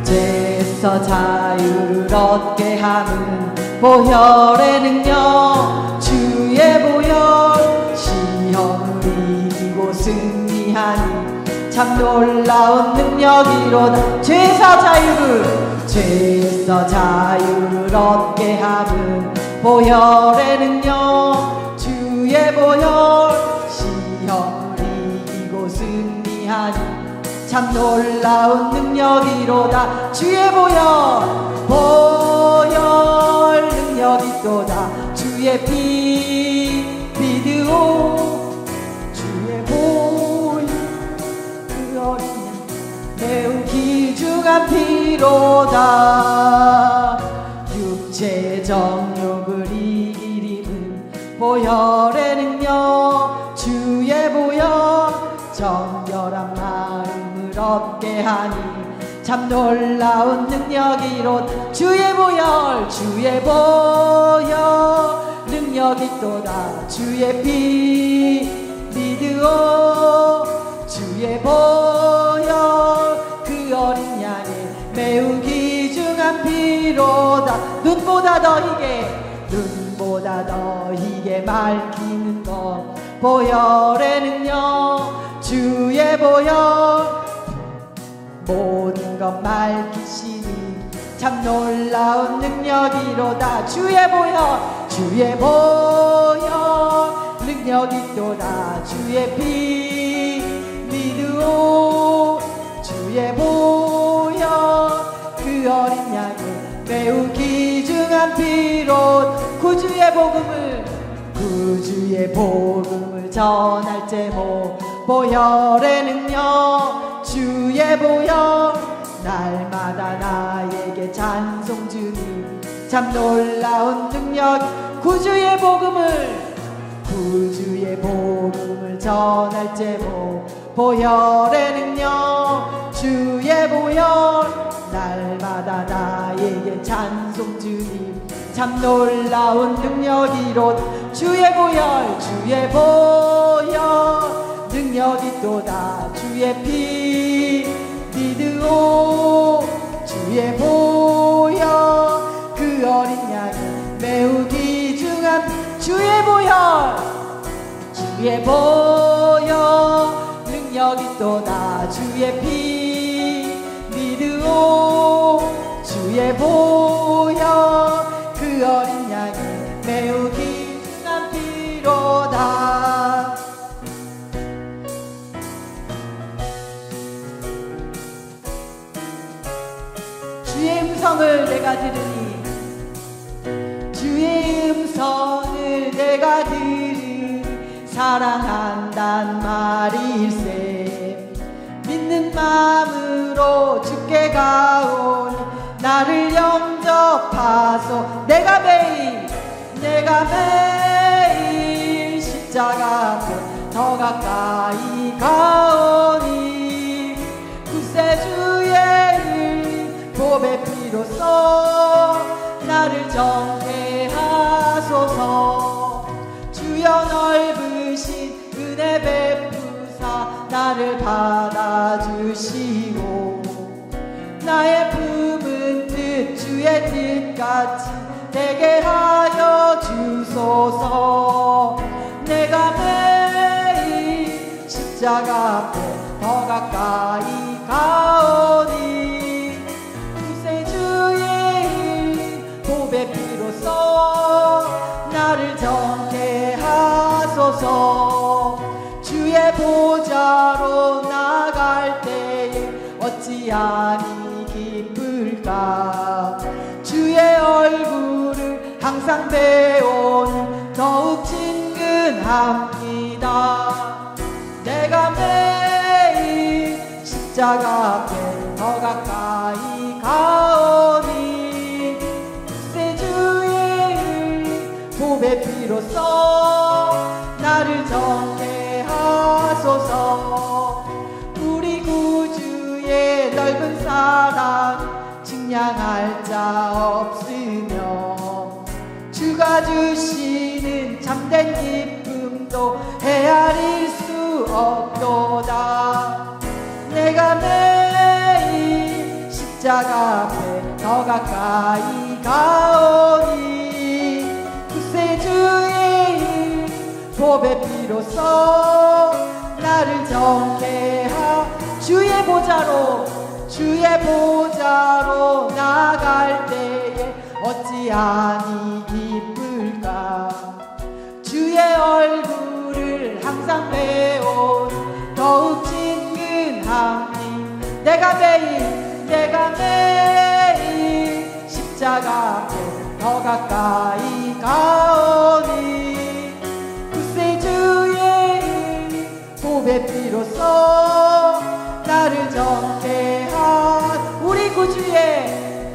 죄에서 자유를 얻게 하는 보혈의 능력, 주의 보혈. 시험을 이기고 승리하니 참 놀라운 능력이로다. 죄에서 자유를 얻게 하는 보혈의 능력, 주의 보혈. 시험을 이기고 승리하니 참 놀라운 능력이로다. 주의 보혈 능력이로다. 주의 피 믿으오. 주의 보혈 그 어린 양 매우 귀중한 피로다. 육체의 정욕을 이기리는 보혈의 능력, 주의 보혈. 정결한 마음을 얻게 하니 참 놀라운 능력이로다. 주의 보혈 능력이 또다. 주의 피 믿으오. 주의 보혈 그 어린 양의 매우 귀중한 피로다. 눈보다 더 희게 맑히는 것, 보혈의 능력, 주의 보혈. 모든 것 맑히시니 참 놀라운 능력이로다. 주의 보혈 능력이 또다. 주의 피 믿으오. 주의 보혈 그 어린 양의 매우 귀중한 피로 구주의 복음을 전할 제목, 보혈의 능력, 주의 보혈. 날마다 나에게 찬송 주님 참 놀라운 능력. 구주의 복음을 전할 제목, 보혈의 능력, 주의 보혈. 날마다 나에게 찬송 주님 참 놀라운 능력이로. 주의 보혈 능력이 또다. 주의 피 믿으오. 주의 보혈 그 어린 양이 매우 귀중한 주의 보혈 능력이 또다. 주의 피 믿으오. 주의 보혈 그 어린 양이 매우 귀중한 피로다. 주의 음성을 내가 들으니, 주의 음성을 내가 들으니 사랑한단 말일세. 믿는 마음으로 주께 가오니 나를 영접하소. 내가 매일 십자가 앞에 더 가까이 가오니 구세주의 흘린 보배 피로써 나를 정죄하소서. 주여 넓으신 은혜 베푸사 나를 받아주시고 나의 품은 뜻 주의 뜻같이 되게 하여 주소서. 내가 매일 십자가 앞에 더 가까이 가오니 구세주의 흘린 보배 피로써 나를 정죄하소서. 주의 보좌로 나갈 때에 어찌하니 기쁠까. 주의 얼굴을 항상 배우니 더욱 친근합니다. 내가 매일 십자가 앞에 더 가까이 가오니 구세주의 흘린 보배 피로써 나를 정죄하소서. 우리 구주의 넓은 사랑 측량할 자 없으며 주가 주시는 참된 기쁨도 헤아릴 수 없도다. 내가 매일 십자가 앞에 더 가까이 가오니 구세주의 보배 피로써 나를 정케하 주의 보좌로 나갈 때에 어찌하니 기쁠까 주의 얼굴을 항상 배운 더욱 친근함이 내가 매일 십자가 앞에 더 가까이 가오니 구세주의 보배 피로써 나를 정케한 우리 구주의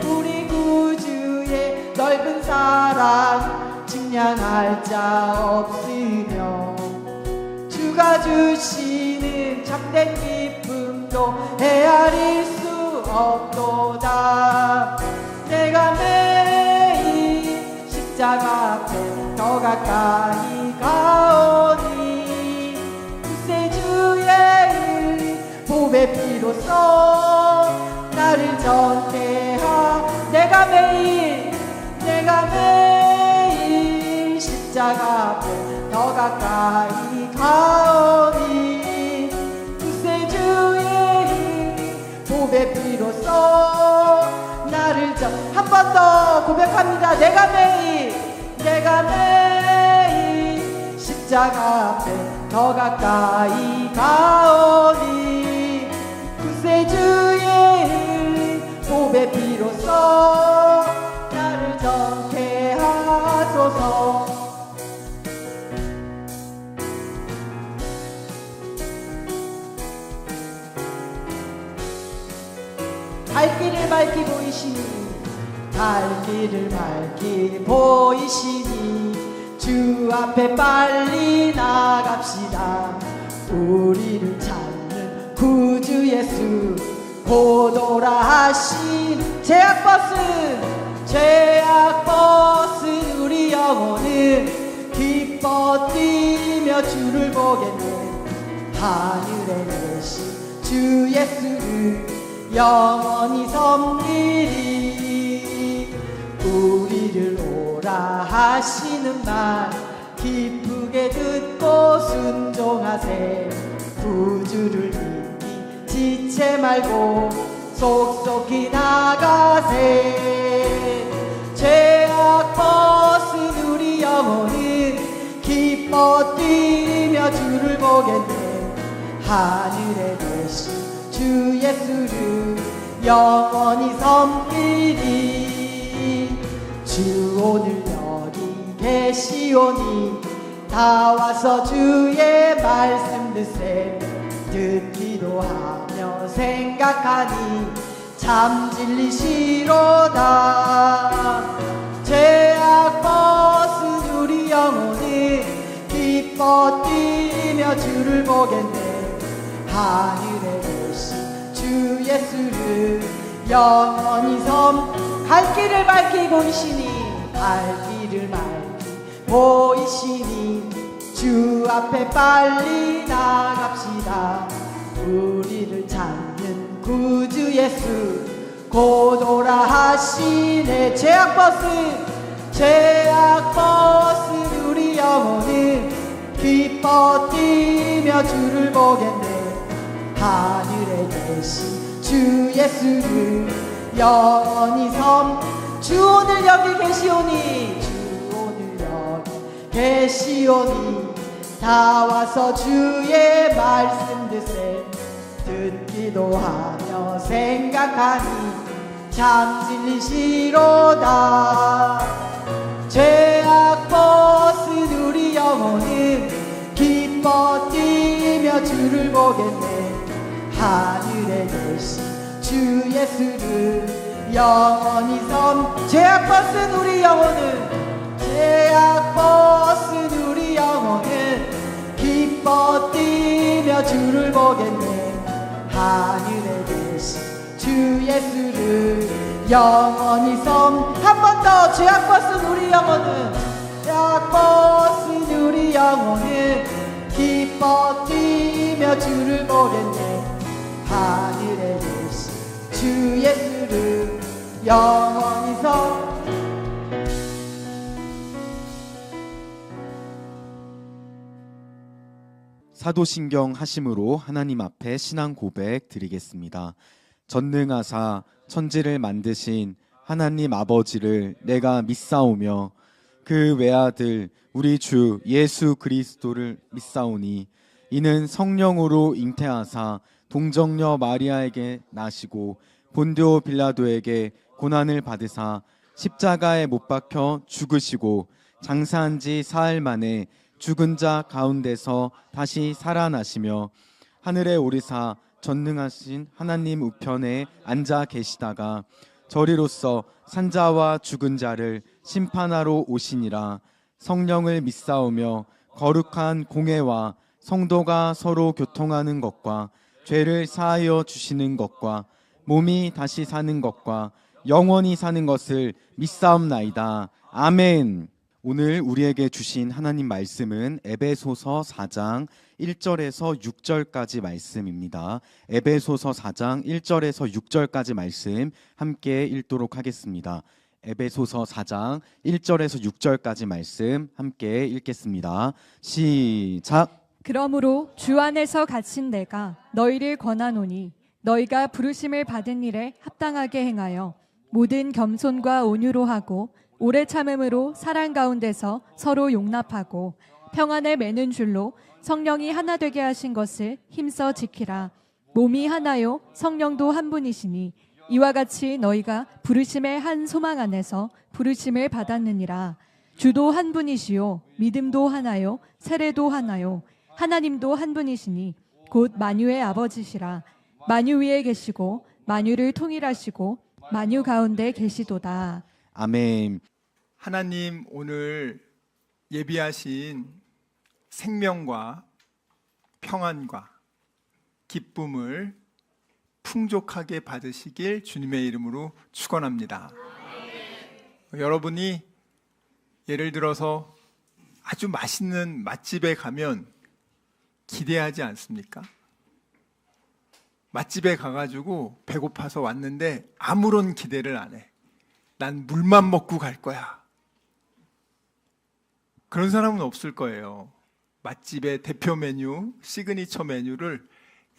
넓은 사랑 측량할 자 없으며 주가 주시는 참된 기쁨도 헤아릴 수 없도다 내가 매일 십자가 앞에 더 가까이 가오니 구세주의 보배 피로써 나를 정케하 내가 매일 십자가 앞에 더 가까이 가오니 구세주의 보배 피로써 나를 한 번 더 고백합니다. 내가 매일 십자가 앞에 더 가까이 가오니 구세주의 보배 피로써 나를 정케하소서 갈 길을 밝히 보이시니 주 앞에 빨리 나갑시다 우리를 찾는 구주 예수 고도라 하신 죄악벗은 우리 영혼은 기뻐 뛰며 주를 보겠네 하늘에 계신 주 예수를 영원히 섬기리 우리를 오라 하시는 말 기쁘게 듣고 순종하세 구주를 믿기 지체 말고 속속히 나가세 죄악벗은 우리 영혼은 기뻐 뛰며 주를 보겠네 하늘에 계신 주 예수를 영원히 섬기리 주 오늘 여기 계시오니 다 와서 주의 말씀 듣기도 하며 생각하니 참 진리시로다 죄악벗은 우리 영혼이 기뻐 뛰며 주를 보겠네 하늘에 계신 주 예수를 영원히 갈 길을 밝히 보이시니 주 앞에 빨리 나갑시다 우리를 찾는 구주 예수 고도라 하시네 죄악벗은 우리 영혼은 기뻐 뛰며 주를 보겠네 하늘에 계신 주 예수를 영원히 주 오늘 여기 계시오니 다 와서 주의 말씀 듣기도 하며 생각하니 참 진리시로다 죄악벗은 우리 영혼은 기뻐 뛰며 주를 보겠네 하늘에 계신 주 예수를 영원히 죄악벗은 우리 영혼은 기뻐 뛰며 주를 보겠네 하늘에 계신 주 예수를 영원히 한 번 더 죄악벗은 우리 영혼은 기뻐 뛰며 주를 보겠네 하늘에 계신 주 예수 예수를 영원히서. 사도신경 하심으로 하나님 앞에 신앙 고백 드리겠습니다. 전능하사 천지를 만드신 하나님 아버지를 내가 믿사오며 그 외아들 우리 주 예수 그리스도를 믿사오니 이는 성령으로 잉태하사 동정녀 마리아에게 나시고 본디오 빌라도에게 고난을 받으사 십자가에 못 박혀 죽으시고 장사한 지 사흘 만에 죽은 자 가운데서 다시 살아나시며 하늘에 오르사 전능하신 하나님 우편에 앉아 계시다가 저리로서 산자와 죽은 자를 심판하러 오시니라. 성령을 믿사오며 거룩한 공회와 성도가 서로 교통하는 것과 죄를 사하여 주시는 것과 몸이 다시 사는 것과 영원히 사는 것을 믿사옵나이다. 아멘. 오늘 우리에게 주신 하나님 말씀은 에베소서 4장 1절에서 6절까지 말씀입니다. 에베소서 4장 1절에서 6절까지 말씀 함께 읽도록 하겠습니다. 에베소서 4장 1절에서 6절까지 말씀 함께 읽겠습니다. 시작. 그러므로 주 안에서 갇힌 내가 너희를 권하노니 너희가 부르심을 받은 일에 합당하게 행하여 모든 겸손과 온유로 하고 오래 참음으로 사랑 가운데서 서로 용납하고 평안을 매는 줄로 성령이 하나 되게 하신 것을 힘써 지키라. 몸이 하나요 성령도 한 분이시니 이와 같이 너희가 부르심의 한 소망 안에서 부르심을 받았느니라. 주도 한 분이시요 믿음도 하나요 세례도 하나요 하나님도 한 분이시니 곧 만유의 아버지시라. 만유 위에 계시고 만유를 통일하시고 만유 가운데 계시도다. 아멘. 하나님 오늘 예비하신 생명과 평안과 기쁨을 풍족하게 받으시길 주님의 이름으로 축원합니다. 여러분이 예를 들어서 아주 맛있는 맛집에 가면 기대하지 않습니까? 맛집에 가가지고 배고파서 왔는데 아무런 기대를 안 해. 난 물만 먹고 갈 거야. 그런 사람은 없을 거예요. 맛집의 대표 메뉴, 시그니처 메뉴를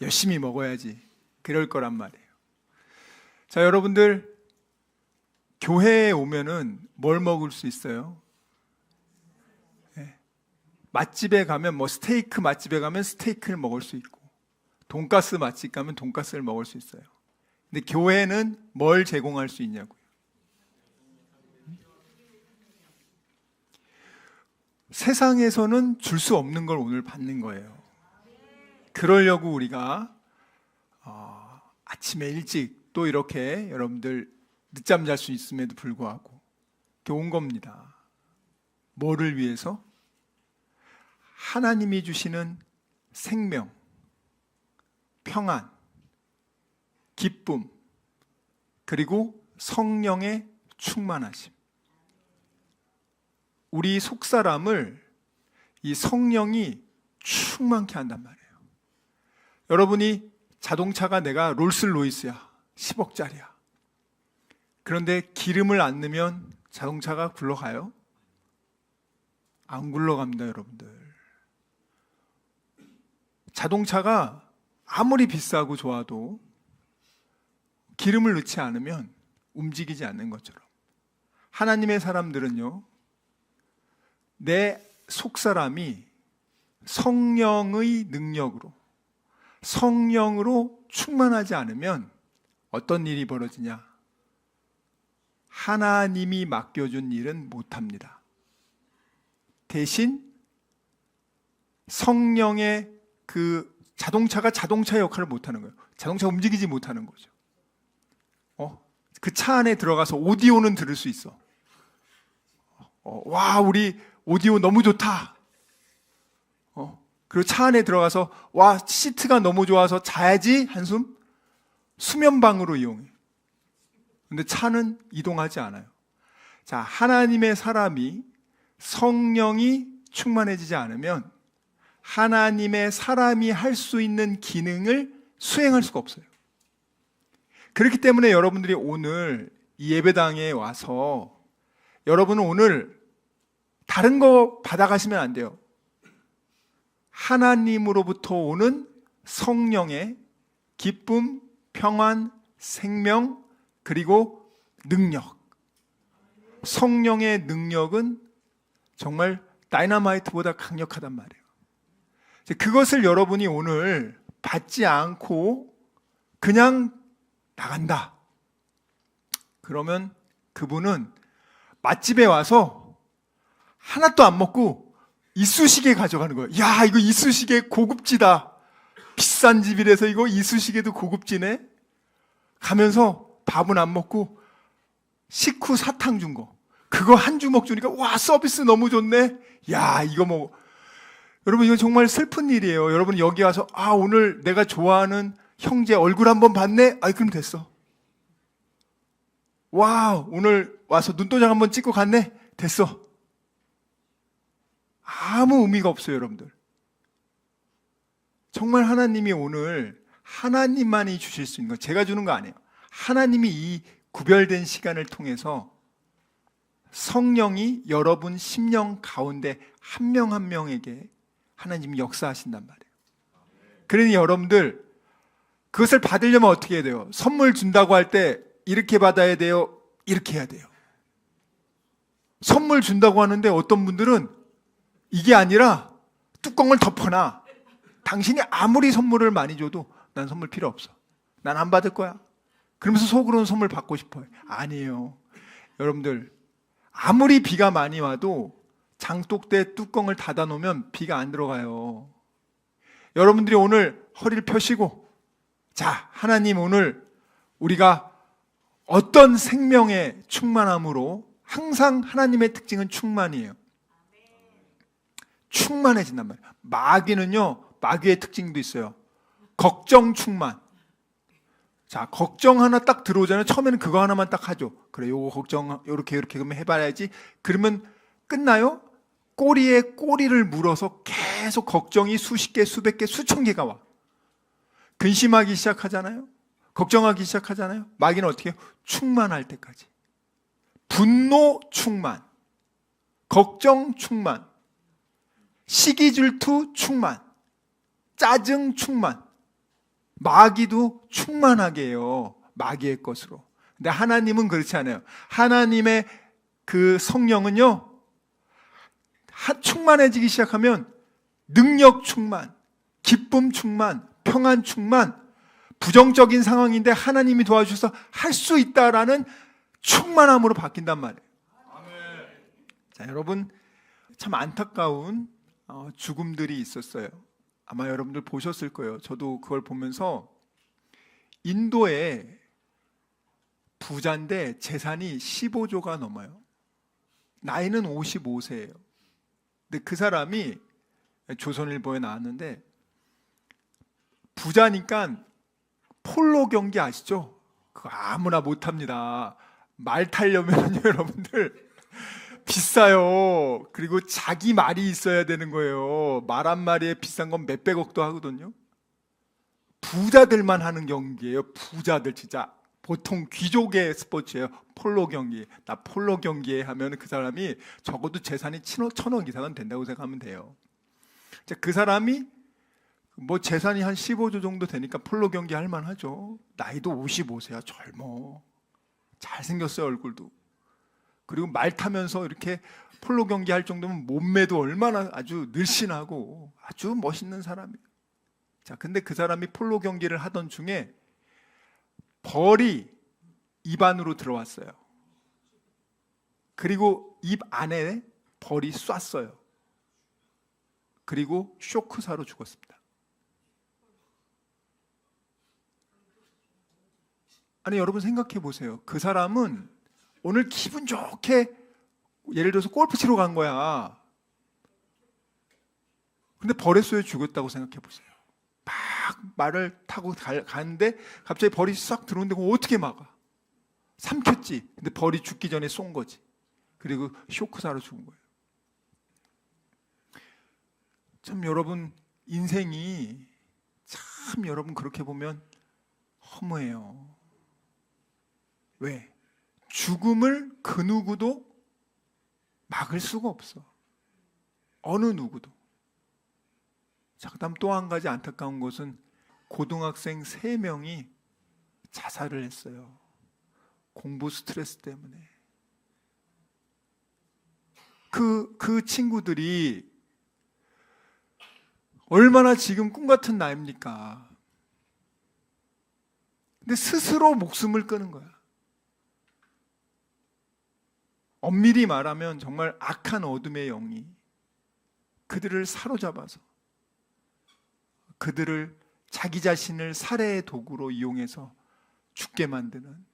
열심히 먹어야지. 그럴 거란 말이에요. 자, 여러분들 교회에 오면은 뭘 먹을 수 있어요? 네. 맛집에 가면 스테이크 맛집에 가면 스테이크를 먹을 수 있고 돈가스 맛집 가면 돈가스를 먹을 수 있어요. 근데 교회는 뭘 제공할 수 있냐고요? 세상에서는 줄 수 없는 걸 오늘 받는 거예요. 그러려고 우리가 아침에 일찍 또 이렇게 여러분들 늦잠 잘 수 있음에도 불구하고 이렇게 온 겁니다. 뭐를 위해서? 하나님이 주시는 생명, 평안, 기쁨, 그리고 성령의 충만하심. 우리 속사람을 이 성령이 충만케 한단 말이에요. 여러분이 자동차가 내가 롤스로이스야, 10억짜리야. 그런데 기름을 안 넣으면 자동차가 굴러가요? 안 굴러갑니다, 여러분들. 자동차가 아무리 비싸고 좋아도 기름을 넣지 않으면 움직이지 않는 것처럼 하나님의 사람들은요, 내 속사람이 성령의 능력으로, 성령으로 충만하지 않으면 어떤 일이 벌어지냐? 하나님이 맡겨준 일은 못합니다. 대신 성령의 그 자동차가 자동차의 역할을 못하는 거예요. 자동차가 움직이지 못하는 거죠. 그 차 안에 들어가서 오디오는 들을 수 있어. 와, 우리 오디오 너무 좋다. 그리고 차 안에 들어가서 와, 시트가 너무 좋아서 자야지 한숨. 수면방으로 이용해. 근데 차는 이동하지 않아요. 자, 하나님의 사람이 성령이 충만해지지 않으면 하나님의 사람이 할 수 있는 기능을 수행할 수가 없어요. 그렇기 때문에 여러분들이 오늘 이 예배당에 와서 여러분은 오늘 다른 거 받아가시면 안 돼요. 하나님으로부터 오는 성령의 기쁨, 평안, 생명, 그리고 능력. 성령의 능력은 정말 다이너마이트보다 강력하단 말이에요. 그것을 여러분이 오늘 받지 않고 그냥 나간다. 그러면 그분은 맛집에 와서 하나도 안 먹고 이쑤시개 가져가는 거예요. 야, 이거 이쑤시개 고급지다. 비싼 집이라서 이거 이쑤시개도 고급지네. 가면서 밥은 안 먹고 식후 사탕 준 거. 그거 한 주먹 주니까 와, 서비스 너무 좋네. 야, 이거 뭐. 여러분, 이건 정말 슬픈 일이에요. 여러분 여기 와서 아, 오늘 내가 좋아하는 형제 얼굴 한번 봤네? 아이, 그럼 됐어. 와, 오늘 와서 눈도장 한번 찍고 갔네? 됐어. 아무 의미가 없어요, 여러분들. 정말 하나님이 오늘 하나님만이 주실 수 있는 거, 제가 주는 거 아니에요. 하나님이 이 구별된 시간을 통해서 성령이 여러분 심령 가운데 한 명 한 명에게 하나님이 역사하신단 말이에요. 그러니 여러분들 그것을 받으려면 어떻게 해야 돼요? 선물 준다고 할 때 이렇게 받아야 돼요? 이렇게 해야 돼요? 선물 준다고 하는데 어떤 분들은 이게 아니라 뚜껑을 덮어놔. 당신이 아무리 선물을 많이 줘도 난 선물 필요 없어. 난 안 받을 거야. 그러면서 속으로는 선물 받고 싶어요. 아니에요. 여러분들, 아무리 비가 많이 와도 장독대 뚜껑을 닫아 놓으면 비가 안 들어가요. 여러분들이 오늘 허리를 펴시고, 자, 하나님 오늘 우리가 어떤 생명의 충만함으로, 항상 하나님의 특징은 충만이에요. 충만해진단 말이에요. 마귀는요, 마귀의 특징도 있어요. 걱정 충만. 자, 걱정 하나 딱 들어오잖아요. 처음에는 그거 하나만 딱 하죠. 그래, 요거 걱정 요렇게 그러면 해봐야지. 그러면 끝나요? 꼬리에 꼬리를 물어서 계속 걱정이 수십 개, 수백 개, 수천 개가 와. 근심하기 시작하잖아요. 걱정하기 시작하잖아요. 마귀는 어떻게 해요? 충만할 때까지. 분노 충만, 걱정 충만, 시기 질투 충만, 짜증 충만. 마귀도 충만하게 해요. 마귀의 것으로. 근데 하나님은 그렇지 않아요. 하나님의 그 성령은요, 충만해지기 시작하면 능력 충만, 기쁨 충만, 평안 충만, 부정적인 상황인데 하나님이 도와주셔서 할 수 있다라는 충만함으로 바뀐단 말이에요. 자, 여러분, 참 안타까운 죽음들이 있었어요. 아마 여러분들 보셨을 거예요. 저도 그걸 보면서 인도에 부자인데 재산이 15조가 넘어요. 나이는 55세예요. 근데 그 사람이 조선일보에 나왔는데, 부자니까 폴로 경기 아시죠? 그거 아무나 못합니다. 말 타려면 여러분들 비싸요. 그리고 자기 말이 있어야 되는 거예요. 말 한 마리에 비싼 건 몇백억도 하거든요. 부자들만 하는 경기예요. 부자들, 진짜 보통 귀족의 스포츠예요. 폴로 경기. 나 폴로 경기에 하면 그 사람이 적어도 재산이 1,000억 이상은 된다고 생각하면 돼요. 그 사람이 뭐 재산이 한 15조 정도 되니까 폴로 경기 할 만하죠. 나이도 55세야. 젊어. 잘생겼어요, 얼굴도. 그리고 말 타면서 이렇게 폴로 경기 할 정도면 몸매도 얼마나 아주 늘씬하고 아주 멋있는 사람이에요. 자, 근데 그 사람이 폴로 경기를 하던 중에 벌이 입 안으로 들어왔어요. 그리고 입 안에 벌이 쐈어요. 그리고 쇼크사로 죽었습니다. 아니, 여러분 생각해 보세요. 그 사람은 오늘 기분 좋게 예를 들어서 골프 치러 간 거야. 근데 벌에 쏘여 죽었다고 생각해 보세요. 막 말을 타고 가는데 갑자기 벌이 싹 들어오는데 그거 어떻게 막아? 삼켰지. 근데 벌이 죽기 전에 쏜 거지. 그리고 쇼크사로 죽은 거예요. 참 여러분, 인생이 참 여러분 그렇게 보면 허무해요. 왜? 죽음을 그 누구도 막을 수가 없어. 어느 누구도. 자, 그다음 또 한 가지 안타까운 것은 고등학생 3명이 자살을 했어요. 공부 스트레스 때문에. 그 친구들이 얼마나 지금 꿈 같은 나이입니까? 근데 스스로 목숨을 끊은 거야. 엄밀히 말하면 정말 악한 어둠의 영이 그들을 사로잡아서 그들을 자기 자신을 살해의 도구로 이용해서 죽게 만드는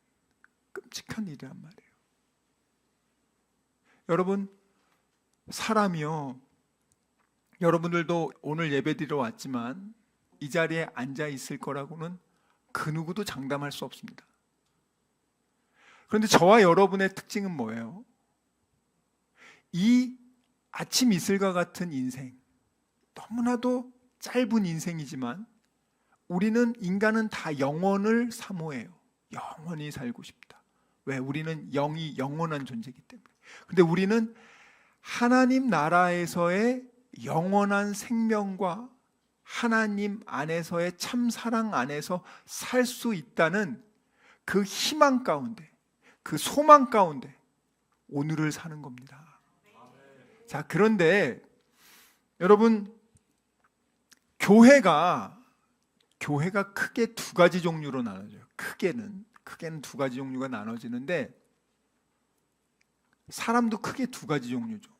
끔찍한 일이란 말이에요. 여러분, 사람이요, 여러분들도 오늘 예배드리러 왔지만 이 자리에 앉아 있을 거라고는 그 누구도 장담할 수 없습니다. 그런데 저와 여러분의 특징은 뭐예요? 이 아침 이슬과 같은 인생, 너무나도 짧은 인생이지만 우리는, 인간은 다 영원을 사모해요. 영원히 살고 싶다. 왜? 우리는 영이 영원한 존재이기 때문에. 근데 우리는 하나님 나라에서의 영원한 생명과 하나님 안에서의 참 사랑 안에서 살 수 있다는 그 희망 가운데, 그 소망 가운데 오늘을 사는 겁니다. 자, 그런데 여러분, 교회가 크게 2가지 종류로 나눠져요. 크게는 2가지 종류가 나눠지는데, 사람도 크게 2가지 종류죠.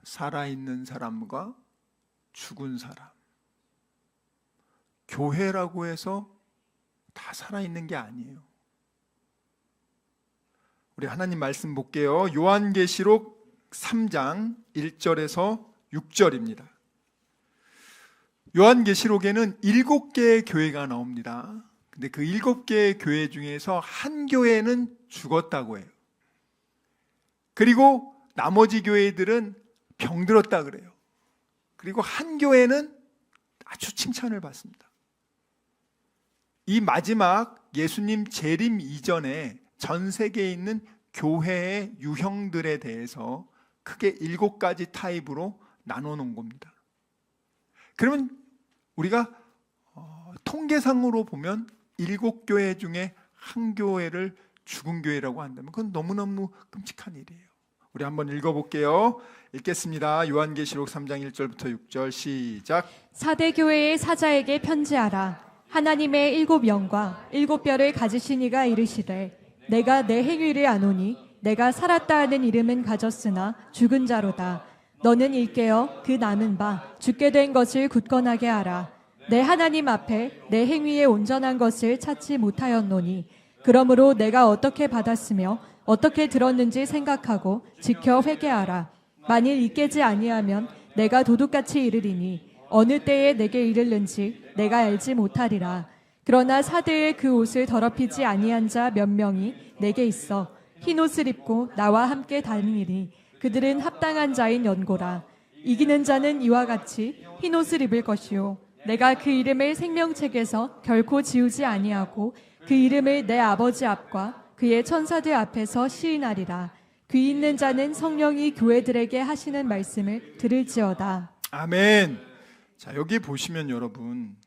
살아있는 사람과 죽은 사람. 교회라고 해서 다 살아있는 게 아니에요. 우리 하나님 말씀 볼게요. 요한계시록 3장 1절에서 6절입니다. 요한계시록에는 7개의 교회가 나옵니다. 근데 그 7개의 교회 중에서 한 교회는 죽었다고 해요. 그리고 나머지 교회들은 병들었다 그래요. 그리고 한 교회는 아주 칭찬을 받습니다. 이 마지막 예수님 재림 이전에 전 세계에 있는 교회의 유형들에 대해서 크게 7가지 타입으로 나눠 놓은 겁니다. 그러면 우리가 통계상으로 보면 7교회 중에 한 교회를 죽은 교회라고 한다면 그건 너무너무 끔찍한 일이에요. 우리 한번 읽어볼게요. 읽겠습니다. 요한계시록 3장 1절부터 6절 시작. 4대 교회의 사자에게 편지하라. 하나님의 7영과 7뼈를 가지신 이가 이르시되, 내가 내 행위를 아노니 내가 살았다 하는 이름은 가졌으나 죽은 자로다. 너는 일깨어 그 남은 바 죽게 된 것을 굳건하게 하라. 내 하나님 앞에 내 행위에 온전한 것을 찾지 못하였노니, 그러므로 내가 어떻게 받았으며 어떻게 들었는지 생각하고 지켜 회개하라. 만일 이깨지 아니하면 내가 도둑같이 이르리니 어느 때에 내게 이르는지 내가 알지 못하리라. 그러나 사대의 그 옷을 더럽히지 아니한 자 몇 명이 내게 있어 흰옷을 입고 나와 함께 다니니 그들은 합당한 자인 연고라. 이기는 자는 이와 같이 흰옷을 입을 것이요, 내가 그 이름을 생명책에서 결코 지우지 아니하고 그 이름을 내 아버지 앞과 그의 천사들 앞에서 시인하리라. 귀 있는 자는 성령이 교회들에게 하시는 말씀을 들을지어다. 아멘. 자, 여기 보시면 여러분,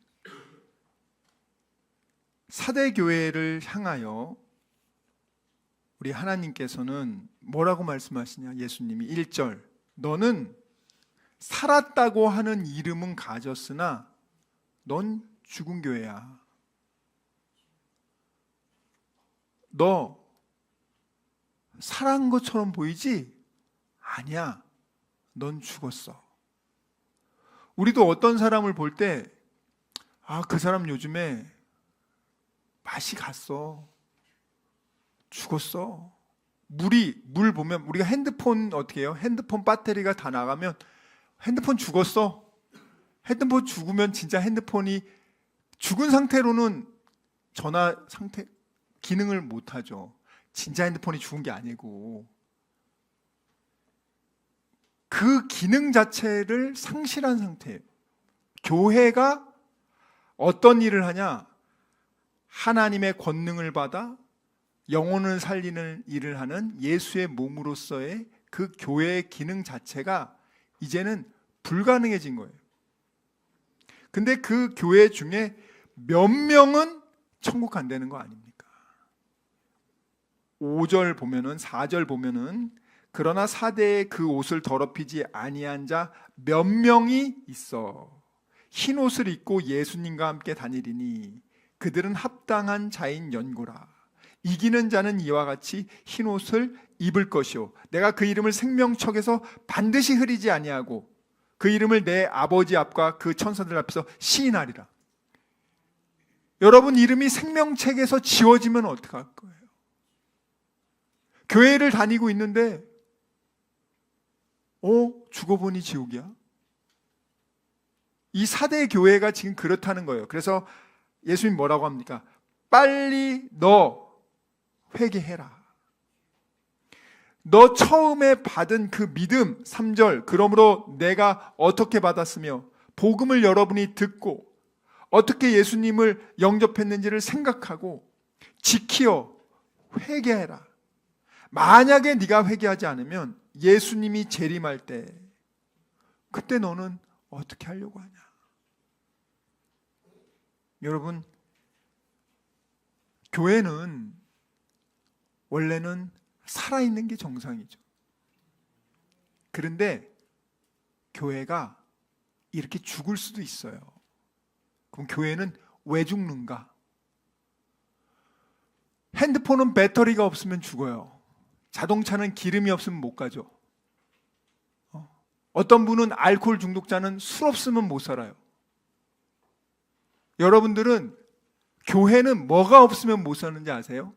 사대 교회를 향하여 우리 하나님께서는 뭐라고 말씀하시냐? 예수님이 1절, 너는 살았다고 하는 이름은 가졌으나 넌 죽은 교회야. 너 살아난 것처럼 보이지? 아니야. 넌 죽었어. 우리도 어떤 사람을 볼 때, 그 사람 요즘에 맛이 갔어. 죽었어. 물 보면, 우리가 핸드폰 어떻게 해요? 핸드폰 배터리가 다 나가면 핸드폰 죽었어. 핸드폰 죽으면 진짜 핸드폰이 죽은 상태로는 전화 상태 기능을 못 하죠. 진짜 핸드폰이 죽은 게 아니고 그 기능 자체를 상실한 상태예요. 교회가 어떤 일을 하냐? 하나님의 권능을 받아 영혼을 살리는 일을 하는 예수의 몸으로서의 그 교회의 기능 자체가 이제는 불가능해진 거예요. 근데 그 교회 중에 몇 명은 천국 간다는 거 아닙니까? 5절 보면은, 4절 보면은, 그러나 사대에 그 옷을 더럽히지 아니한 자 몇 명이 있어 흰 옷을 입고 예수님과 함께 다니리니 그들은 합당한 자인 연고라. 이기는 자는 이와 같이 흰 옷을 입을 것이요 내가 그 이름을 생명책에서 반드시 흐리지 아니하고 그 이름을 내 아버지 앞과 그 천사들 앞에서 시인하리라. 여러분, 이름이 생명책에서 지워지면 어떡할 거예요? 교회를 다니고 있는데 죽어보니 지옥이야? 이 사대 교회가 지금 그렇다는 거예요. 그래서 예수님 뭐라고 합니까? 빨리 너 회개해라. 너 처음에 받은 그 믿음, 3절, 그러므로 내가 어떻게 받았으며 복음을 여러분이 듣고 어떻게 예수님을 영접했는지를 생각하고 지키어 회개해라. 만약에 네가 회개하지 않으면 예수님이 재림할 때 그때 너는 어떻게 하려고 하냐? 여러분, 교회는 원래는 살아있는 게 정상이죠. 그런데 교회가 이렇게 죽을 수도 있어요. 그럼 교회는 왜 죽는가? 핸드폰은 배터리가 없으면 죽어요. 자동차는 기름이 없으면 못 가죠. 어떤 분은 알코올 중독자는 술 없으면 못 살아요. 여러분들은 교회는 뭐가 없으면 못 사는지 아세요?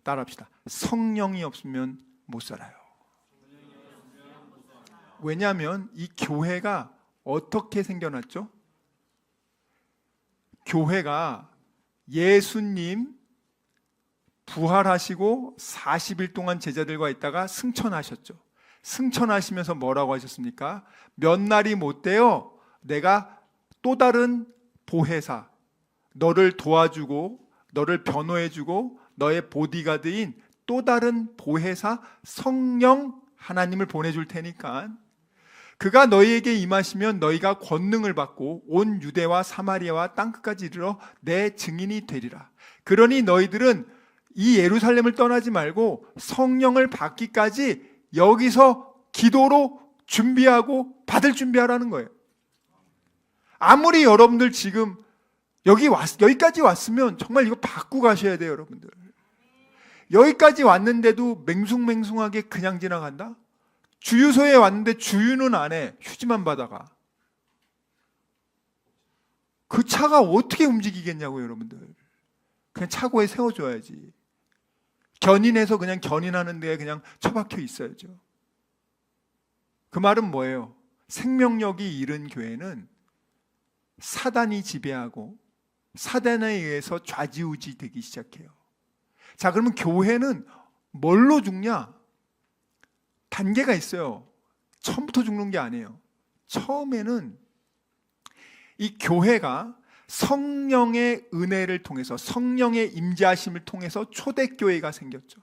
따라합시다. 성령이 없으면 못 살아요. 왜냐하면 이 교회가 어떻게 생겨났죠? 교회가 예수님 부활하시고 40일 동안 제자들과 있다가 승천하셨죠. 승천하시면서 뭐라고 하셨습니까? 몇 날이 못 되어 내가 또 다른 보혜사, 너를 도와주고 너를 변호해주고 너의 보디가드인 또 다른 보혜사 성령 하나님을 보내줄 테니까 그가 너희에게 임하시면 너희가 권능을 받고 온 유대와 사마리아와 땅끝까지 이르러 내 증인이 되리라. 그러니 너희들은 이 예루살렘을 떠나지 말고 성령을 받기까지 여기서 기도로 준비하고 받을 준비하라는 거예요. 아무리 여러분들 지금 여기까지 왔으면 정말 이거 받고 가셔야 돼요, 여러분들. 여기까지 왔는데도 맹숭맹숭하게 그냥 지나간다? 주유소에 왔는데 주유는 안 해. 휴지만 받아가. 그 차가 어떻게 움직이겠냐고, 여러분들. 그냥 차고에 세워줘야지. 견인해서 그냥 견인하는 데에 그냥 처박혀 있어야죠. 그 말은 뭐예요? 생명력이 잃은 교회는 사단이 지배하고 사단에 의해서 좌지우지 되기 시작해요. 자, 그러면 교회는 뭘로 죽냐? 단계가 있어요. 처음부터 죽는 게 아니에요. 처음에는 이 교회가 성령의 은혜를 통해서 성령의 임재하심을 통해서 초대교회가 생겼죠.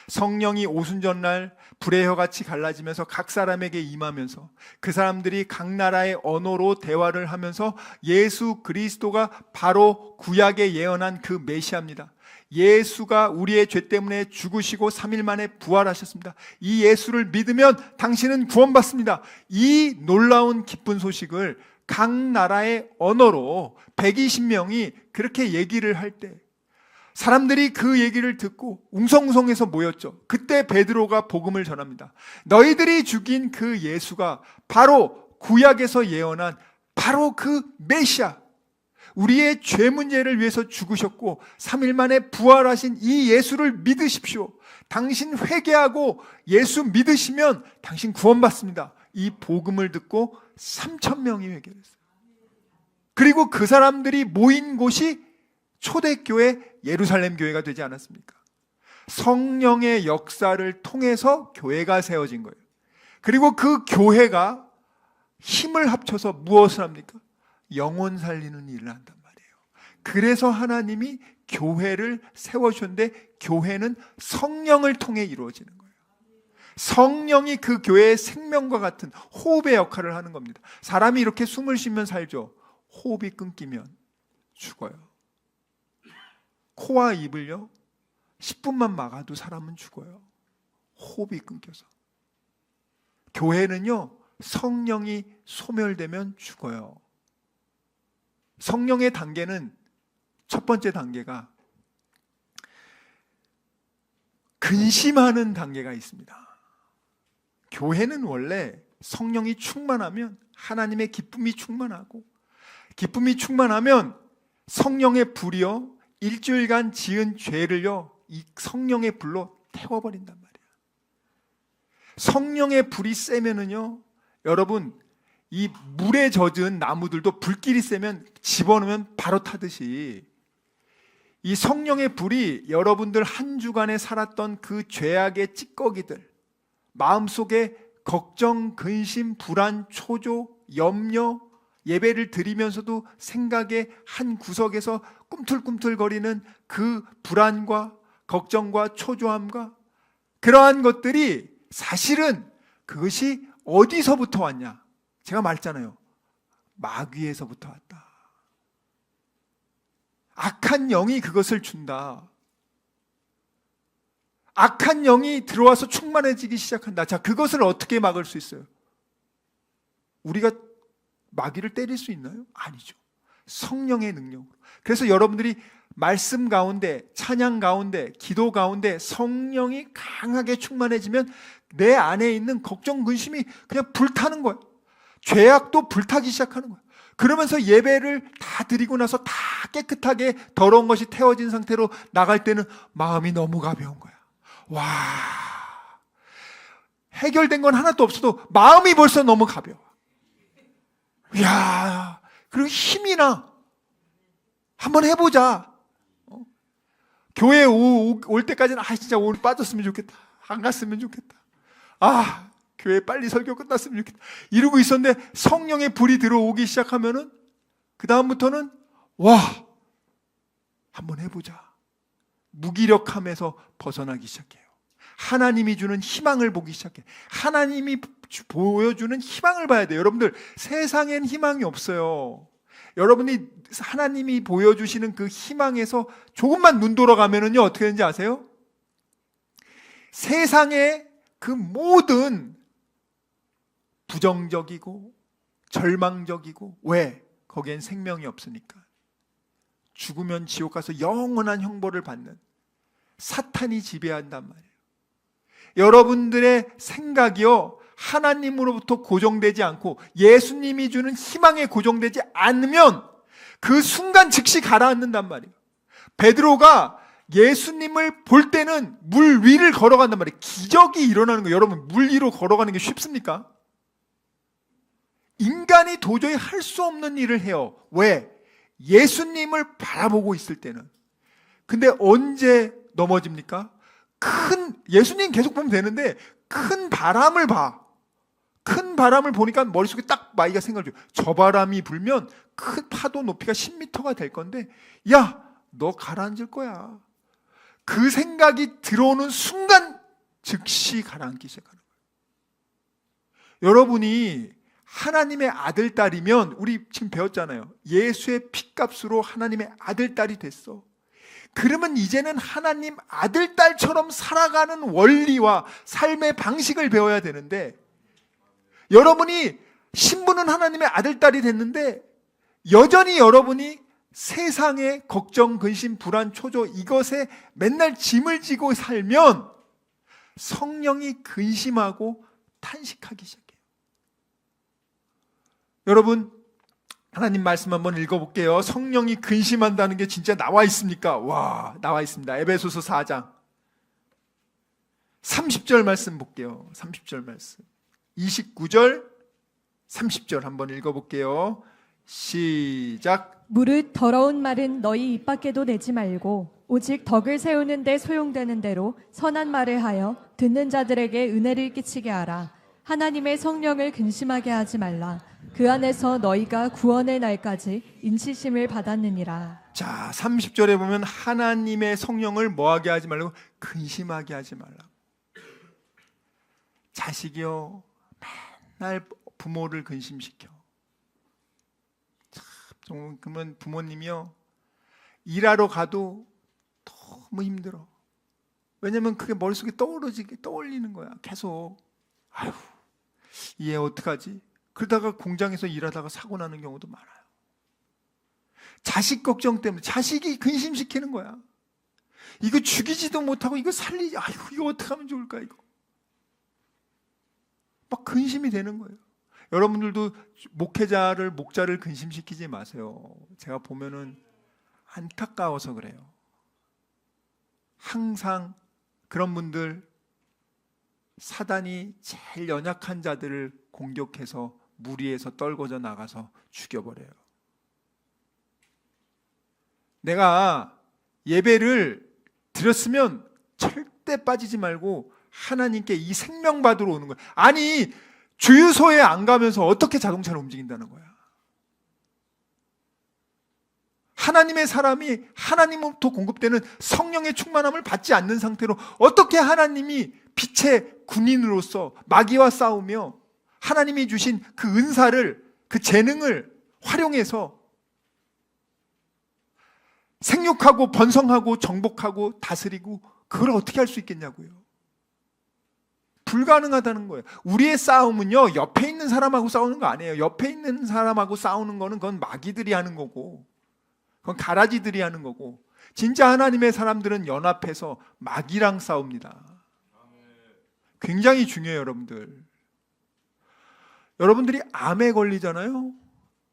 성령이 오순절날 불의 혀같이 갈라지면서 각 사람에게 임하면서 그 사람들이 각 나라의 언어로 대화를 하면서 예수 그리스도가 바로 구약에 예언한 그 메시아입니다. 예수가 우리의 죄 때문에 죽으시고 3일 만에 부활하셨습니다. 이 예수를 믿으면 당신은 구원받습니다. 이 놀라운 기쁜 소식을 각 나라의 언어로 120명이 그렇게 얘기를 할 때 사람들이 그 얘기를 듣고 웅성웅성해서 모였죠. 그때 베드로가 복음을 전합니다. 너희들이 죽인 그 예수가 바로 구약에서 예언한 바로 그 메시아, 우리의 죄 문제를 위해서 죽으셨고 3일 만에 부활하신 이 예수를 믿으십시오. 당신 회개하고 예수 믿으시면 당신 구원받습니다. 이 복음을 듣고 3,000명이 회개했어요. 그리고 그 사람들이 모인 곳이 초대교회 예루살렘 교회가 되지 않았습니까? 성령의 역사를 통해서 교회가 세워진 거예요. 그리고 그 교회가 힘을 합쳐서 무엇을 합니까? 영혼 살리는 일을 한단 말이에요. 그래서 하나님이 교회를 세워주셨는데 교회는 성령을 통해 이루어지는 거예요. 성령이 그 교회의 생명과 같은 호흡의 역할을 하는 겁니다. 사람이 이렇게 숨을 쉬면 살죠. 호흡이 끊기면 죽어요. 코와 입을요 10분만 막아도 사람은 죽어요. 호흡이 끊겨서. 교회는요 성령이 소멸되면 죽어요. 성령의 단계는 첫 번째 단계가 근심하는 단계가 있습니다. 교회는 원래 성령이 충만하면 하나님의 기쁨이 충만하고, 기쁨이 충만하면 성령의 불이요 일주일간 지은 죄를요 이 성령의 불로 태워버린단 말이에요. 성령의 불이 세면은요 여러분, 이 물에 젖은 나무들도 불길이 세면 집어넣으면 바로 타듯이 이 성령의 불이 여러분들 한 주간에 살았던 그 죄악의 찌꺼기들, 마음속에 걱정, 근심, 불안, 초조, 염려, 예배를 드리면서도 생각의 한 구석에서 꿈틀꿈틀거리는 그 불안과 걱정과 초조함과 그러한 것들이 사실은 그것이 어디서부터 왔냐? 제가 말했잖아요. 마귀에서부터 왔다. 악한 영이 그것을 준다. 악한 영이 들어와서 충만해지기 시작한다. 자, 그것을 어떻게 막을 수 있어요? 우리가 마귀를 때릴 수 있나요? 아니죠. 성령의 능력으로. 그래서 여러분들이 말씀 가운데, 찬양 가운데, 기도 가운데 성령이 강하게 충만해지면 내 안에 있는 걱정, 근심이 그냥 불타는 거예요. 죄악도 불타기 시작하는 거예요. 그러면서 예배를 다 드리고 나서 다 깨끗하게 더러운 것이 태워진 상태로 나갈 때는 마음이 너무 가벼운 거야. 와, 해결된 건 하나도 없어도 마음이 벌써 너무 가벼워. 이야, 그리고 힘이 나. 한번 해보자. 교회 올 때까지는 진짜 오늘 빠졌으면 좋겠다. 안 갔으면 좋겠다. 교회 빨리 설교 끝났으면 좋겠다. 이러고 있었는데 성령의 불이 들어오기 시작하면은 그 다음부터는 한번 해보자. 무기력함에서 벗어나기 시작해요. 하나님이 주는 희망을 보기 시작해. 하나님이 보여주는 희망을 봐야 돼요. 여러분들, 세상엔 희망이 없어요. 여러분이 하나님이 보여주시는 그 희망에서 조금만 눈 돌아가면은요 어떻게 되는지 아세요? 세상의 그 모든 부정적이고 절망적이고, 왜? 거기엔 생명이 없으니까. 죽으면 지옥 가서 영원한 형벌을 받는 사탄이 지배한단 말이에요. 여러분들의 생각이요 하나님으로부터 고정되지 않고 예수님이 주는 희망에 고정되지 않으면 그 순간 즉시 가라앉는단 말이에요. 베드로가 예수님을 볼 때는 물 위를 걸어간단 말이에요. 기적이 일어나는 거예요. 여러분, 물 위로 걸어가는 게 쉽습니까? 인간이 도저히 할 수 없는 일을 해요. 왜? 예수님을 바라보고 있을 때는. 근데 언제 넘어집니까? 예수님 계속 보면 되는데 큰 바람을 봐. 큰 바람을 보니까 머릿속에 딱 마귀가 생각을 줘요. 저 바람이 불면 큰 파도 높이가 10m가 될 건데, 야, 너 가라앉을 거야. 그 생각이 들어오는 순간 즉시 가라앉기 시작하는 거예요. 여러분이 하나님의 아들, 딸이면, 우리 지금 배웠잖아요. 예수의 피값으로 하나님의 아들, 딸이 됐어. 그러면 이제는 하나님 아들, 딸처럼 살아가는 원리와 삶의 방식을 배워야 되는데, 여러분이 신부는 하나님의 아들, 딸이 됐는데 여전히 여러분이 세상의 걱정, 근심, 불안, 초조, 이것에 맨날 짐을 지고 살면 성령이 근심하고 탄식하기 시작해요. 여러분, 하나님 말씀 한번 읽어볼게요. 성령이 근심한다는 게 진짜 나와 있습니까? 와, 나와 있습니다. 에베소서 4장 30절 말씀 볼게요. 30절 말씀, 29절 30절 한번 읽어볼게요. 시작. 무릇 더러운 말은 너희 입 밖에도 내지 말고 오직 덕을 세우는 데 소용되는 대로 선한 말을 하여 듣는 자들에게 은혜를 끼치게 하라. 하나님의 성령을 근심하게 하지 말라. 그 안에서 너희가 구원의 날까지 인치심을 받았느니라. 자, 30절에 보면 하나님의 성령을 뭐하게 하지 말라고? 근심하게 하지 말라고. 자식이요, 맨날 부모를 근심시켜. 참, 그러면 부모님이요, 일하러 가도 너무 힘들어. 왜냐면 그게 머릿속에 떠올리는 거야. 계속. 아휴, 얘 어떡하지? 그러다가 공장에서 일하다가 사고 나는 경우도 많아요. 자식 걱정 때문에 자식이 근심시키는 거야. 이거 죽이지도 못하고 이거 살리지, 아이고 이거 어떻게 하면 좋을까 이거. 막 근심이 되는 거예요. 여러분들도 목자를 근심시키지 마세요. 제가 보면은 안타까워서 그래요. 항상 그런 분들, 사단이 제일 연약한 자들을 공격해서 무리에서 떨궈져 나가서 죽여버려요. 내가 예배를 드렸으면 절대 빠지지 말고 하나님께 이 생명 받으러 오는 거야. 아니, 주유소에 안 가면서 어떻게 자동차를 움직인다는 거야? 하나님의 사람이 하나님으로부터 공급되는 성령의 충만함을 받지 않는 상태로 어떻게 하나님이 빛의 군인으로서 마귀와 싸우며 하나님이 주신 그 은사를, 그 재능을 활용해서 생육하고 번성하고 정복하고 다스리고 그걸 어떻게 할 수 있겠냐고요. 불가능하다는 거예요. 우리의 싸움은요, 옆에 있는 사람하고 싸우는 거 아니에요. 옆에 있는 사람하고 싸우는 거는 그건 마귀들이 하는 거고, 그건 가라지들이 하는 거고, 진짜 하나님의 사람들은 연합해서 마귀랑 싸웁니다. 굉장히 중요해요, 여러분들. 여러분들이 암에 걸리잖아요.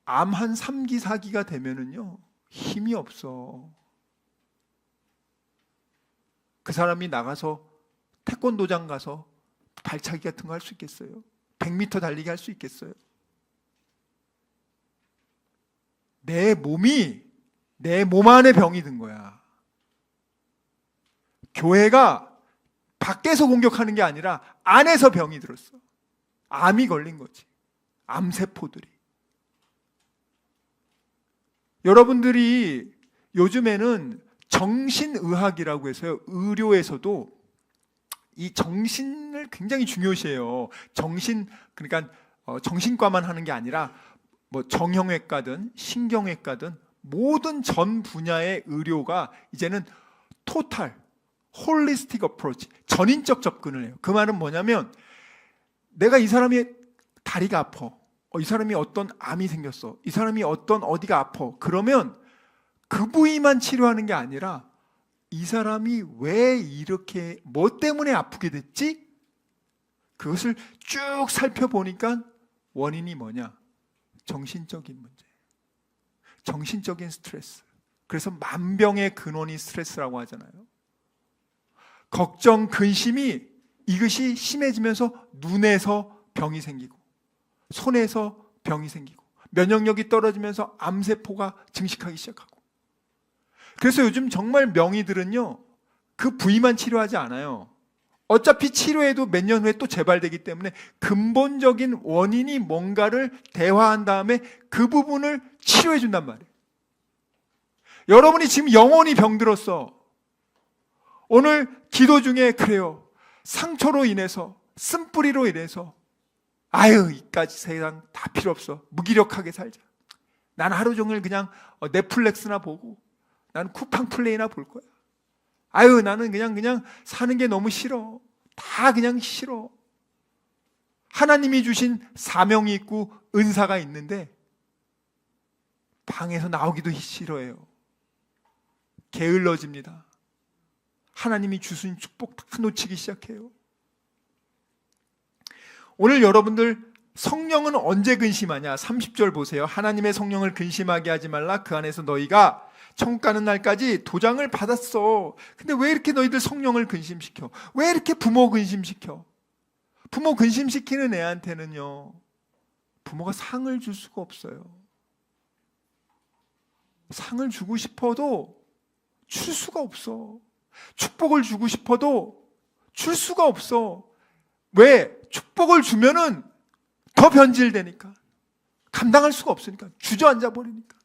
암 한 3기, 4기가 되면은요, 힘이 없어. 그 사람이 나가서 태권도장 가서 발차기 같은 거 할 수 있겠어요? 100m 달리기 할 수 있겠어요? 내 몸 안에 병이 든 거야. 교회가 밖에서 공격하는 게 아니라 안에서 병이 들었어. 암이 걸린 거지. 암세포들이. 여러분들이 요즘에는 정신의학이라고 해서요, 의료에서도 이 정신을 굉장히 중요시해요. 그러니까 정신과만 하는 게 아니라 뭐 정형외과든 신경외과든 모든 전 분야의 의료가 이제는 토탈, 홀리스틱 어프로치, 전인적 접근을 해요. 그 말은 뭐냐면, 내가 이 사람이 다리가 아파, 이 사람이 어떤 암이 생겼어, 이 사람이 어디가 아파, 그러면 그 부위만 치료하는 게 아니라 이 사람이 왜 이렇게 뭐 때문에 아프게 됐지? 그것을 쭉 살펴보니까 원인이 뭐냐? 정신적인 문제, 정신적인 스트레스. 그래서 만병의 근원이 스트레스라고 하잖아요. 걱정, 근심이 이것이 심해지면서 눈에서 병이 생기고 손에서 병이 생기고 면역력이 떨어지면서 암세포가 증식하기 시작하고. 그래서 요즘 정말 명의들은요, 그 부위만 치료하지 않아요. 어차피 치료해도 몇 년 후에 또 재발되기 때문에 근본적인 원인이 뭔가를 대화한 다음에 그 부분을 치료해 준단 말이에요. 여러분이 지금 영혼이 병들었어. 오늘 기도 중에 그래요, 상처로 인해서, 쓴뿌리로 인해서, 아유 이까지 세상 다 필요 없어, 무기력하게 살자, 난 하루 종일 그냥 넷플릭스나 보고 나는 쿠팡 플레이나 볼 거야, 아유 나는 그냥 사는 게 너무 싫어, 다 그냥 싫어. 하나님이 주신 사명이 있고 은사가 있는데 방에서 나오기도 싫어해요. 게을러집니다. 하나님이 주신 축복 다 놓치기 시작해요. 오늘 여러분들 성령은 언제 근심하냐? 30절 보세요. 하나님의 성령을 근심하게 하지 말라. 그 안에서 너희가 천국 가는 날까지 도장을 받았어. 근데 왜 이렇게 너희들 성령을 근심시켜? 왜 이렇게 부모 근심시켜? 부모 근심시키는 애한테는요, 부모가 상을 줄 수가 없어요. 상을 주고 싶어도 줄 수가 없어. 축복을 주고 싶어도 줄 수가 없어. 왜? 축복을 주면은 더 변질되니까, 감당할 수가 없으니까, 주저앉아 버리니까.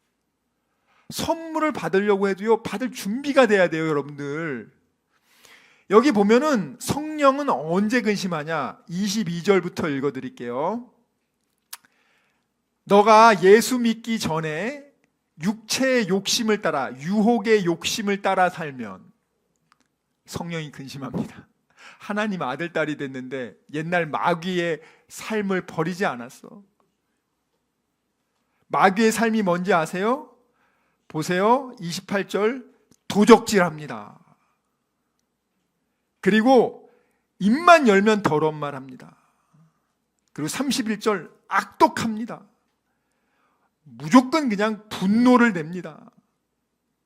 선물을 받으려고 해도요, 받을 준비가 돼야 돼요, 여러분들. 여기 보면은 성령은 언제 근심하냐? 22절부터 읽어드릴게요. 너가 예수 믿기 전에 육체의 욕심을 따라, 유혹의 욕심을 따라 살면 성령이 근심합니다. 하나님 아들, 딸이 됐는데 옛날 마귀의 삶을 버리지 않았어. 마귀의 삶이 뭔지 아세요? 보세요. 28절, 도적질합니다. 그리고 입만 열면 더러운 말 합니다. 그리고 31절, 악독합니다. 무조건 그냥 분노를 냅니다.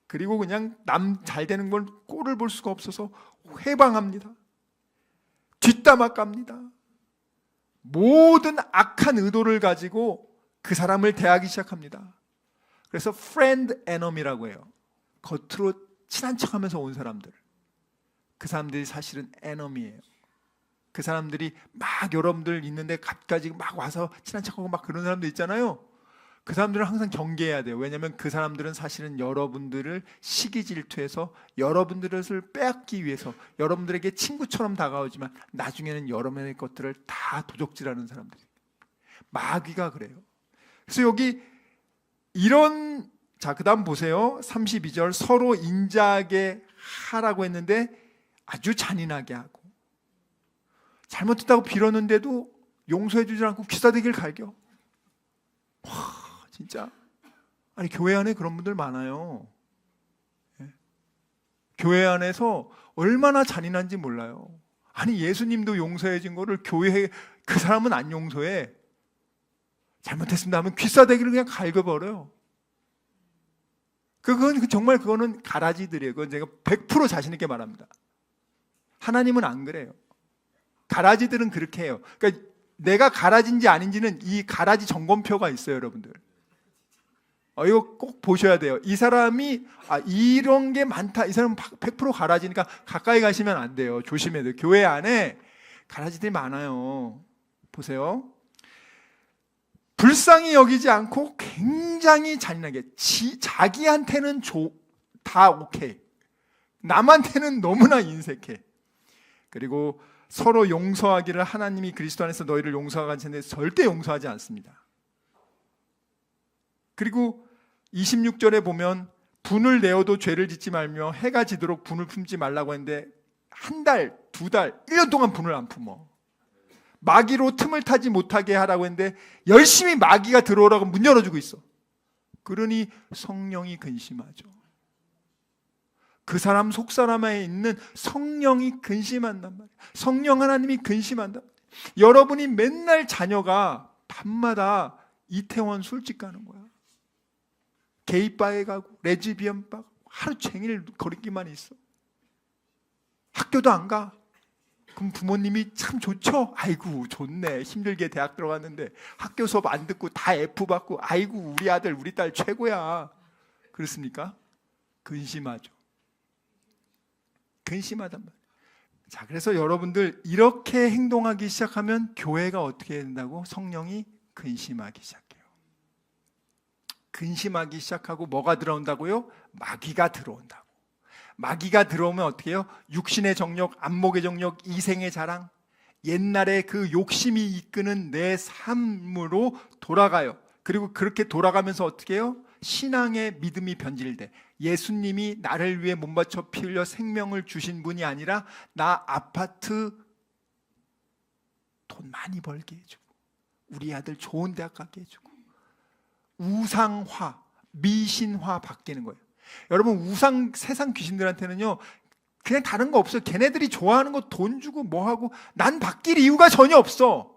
그리고 그냥 남 잘 되는 걸 꼴을 볼 수가 없어서 회방합니다. 뒷담화 깝니다. 모든 악한 의도를 가지고 그 사람을 대하기 시작합니다. 그래서 friend enemy라고 해요. 겉으로 친한 척하면서 온 사람들, 그 사람들이 사실은 enemy예요. 그 사람들이 막 여러분들 있는데 갑자기 막 와서 친한 척하고 막 그런 사람들 있잖아요. 그 사람들은 항상 경계해야 돼요. 왜냐하면 그 사람들은 사실은 여러분들을 시기 질투해서 여러분들을 빼앗기 위해서 여러분들에게 친구처럼 다가오지만 나중에는 여러분의 것들을 다 도적질하는 사람들이에요. 마귀가 그래요. 그래서 여기 이런, 자, 그 다음 보세요. 32절, 서로 인자하게 하라고 했는데 아주 잔인하게 하고, 잘못했다고 빌었는데도 용서해 주지 않고 귀싸대기를 갈겨. 와, 진짜. 아니, 교회 안에 그런 분들 많아요. 예? 교회 안에서 얼마나 잔인한지 몰라요. 아니, 예수님도 용서해 준 거를 교회에 그 사람은 안 용서해. 잘못했습니다 하면 귀싸대기를 그냥 갈겨버려요. 그건 정말 그거는 가라지들이에요. 그건 제가 100% 자신 있게 말합니다. 하나님은 안 그래요. 가라지들은 그렇게 해요. 그러니까 내가 가라지인지 아닌지는 이 가라지 점검표가 있어요, 여러분들. 이거 꼭 보셔야 돼요. 이 사람이 이런 게 많다. 이 사람은 100% 가라지니까 가까이 가시면 안 돼요. 조심해야 돼요. 교회 안에 가라지들이 많아요. 보세요. 불쌍히 여기지 않고 굉장히 잔인하게, 자기한테는 다 오케이, 남한테는 너무나 인색해. 그리고 서로 용서하기를 하나님이 그리스도 안에서 너희를 용서하시는데 절대 용서하지 않습니다. 그리고 26절에 보면 분을 내어도 죄를 짓지 말며 해가 지도록 분을 품지 말라고 했는데 한 달, 두 달, 1년 동안 분을 안 품어. 마귀로 틈을 타지 못하게 하라고 했는데 열심히 마귀가 들어오라고 문 열어주고 있어. 그러니 성령이 근심하죠. 그 사람 속 사람에 있는 성령이 근심한단 말이에요. 성령 하나님이 근심한다. 여러분이 맨날 자녀가 밤마다 이태원 술집 가는 거야. 게이바에 가고 레즈비언 바 하루 종일 거리기만 있어. 학교도 안 가. 그럼 부모님이 참 좋죠? 아이고 좋네, 힘들게 대학 들어갔는데 학교 수업 안 듣고 다 F 받고, 아이고 우리 아들 우리 딸 최고야. 그렇습니까? 근심하죠. 근심하단 말이에요. 자, 그래서 여러분들 이렇게 행동하기 시작하면 교회가 어떻게 된다고? 성령이 근심하기 시작해요. 근심하기 시작하고 뭐가 들어온다고요? 마귀가 들어온다고. 마귀가 들어오면 어떻게 해요? 육신의 정욕, 안목의 정욕, 이생의 자랑, 옛날에 그 욕심이 이끄는 내 삶으로 돌아가요. 그리고 그렇게 돌아가면서 어떻게 해요? 신앙의 믿음이 변질돼. 예수님이 나를 위해 몸바쳐 피 흘려 생명을 주신 분이 아니라 나 아파트 돈 많이 벌게 해주고, 우리 아들 좋은 대학 가게 해주고, 우상화, 미신화 바뀌는 거예요. 여러분, 우상, 세상 귀신들한테는요 그냥 다른 거 없어요. 걔네들이 좋아하는 거 돈 주고 뭐하고 난 바뀔 이유가 전혀 없어.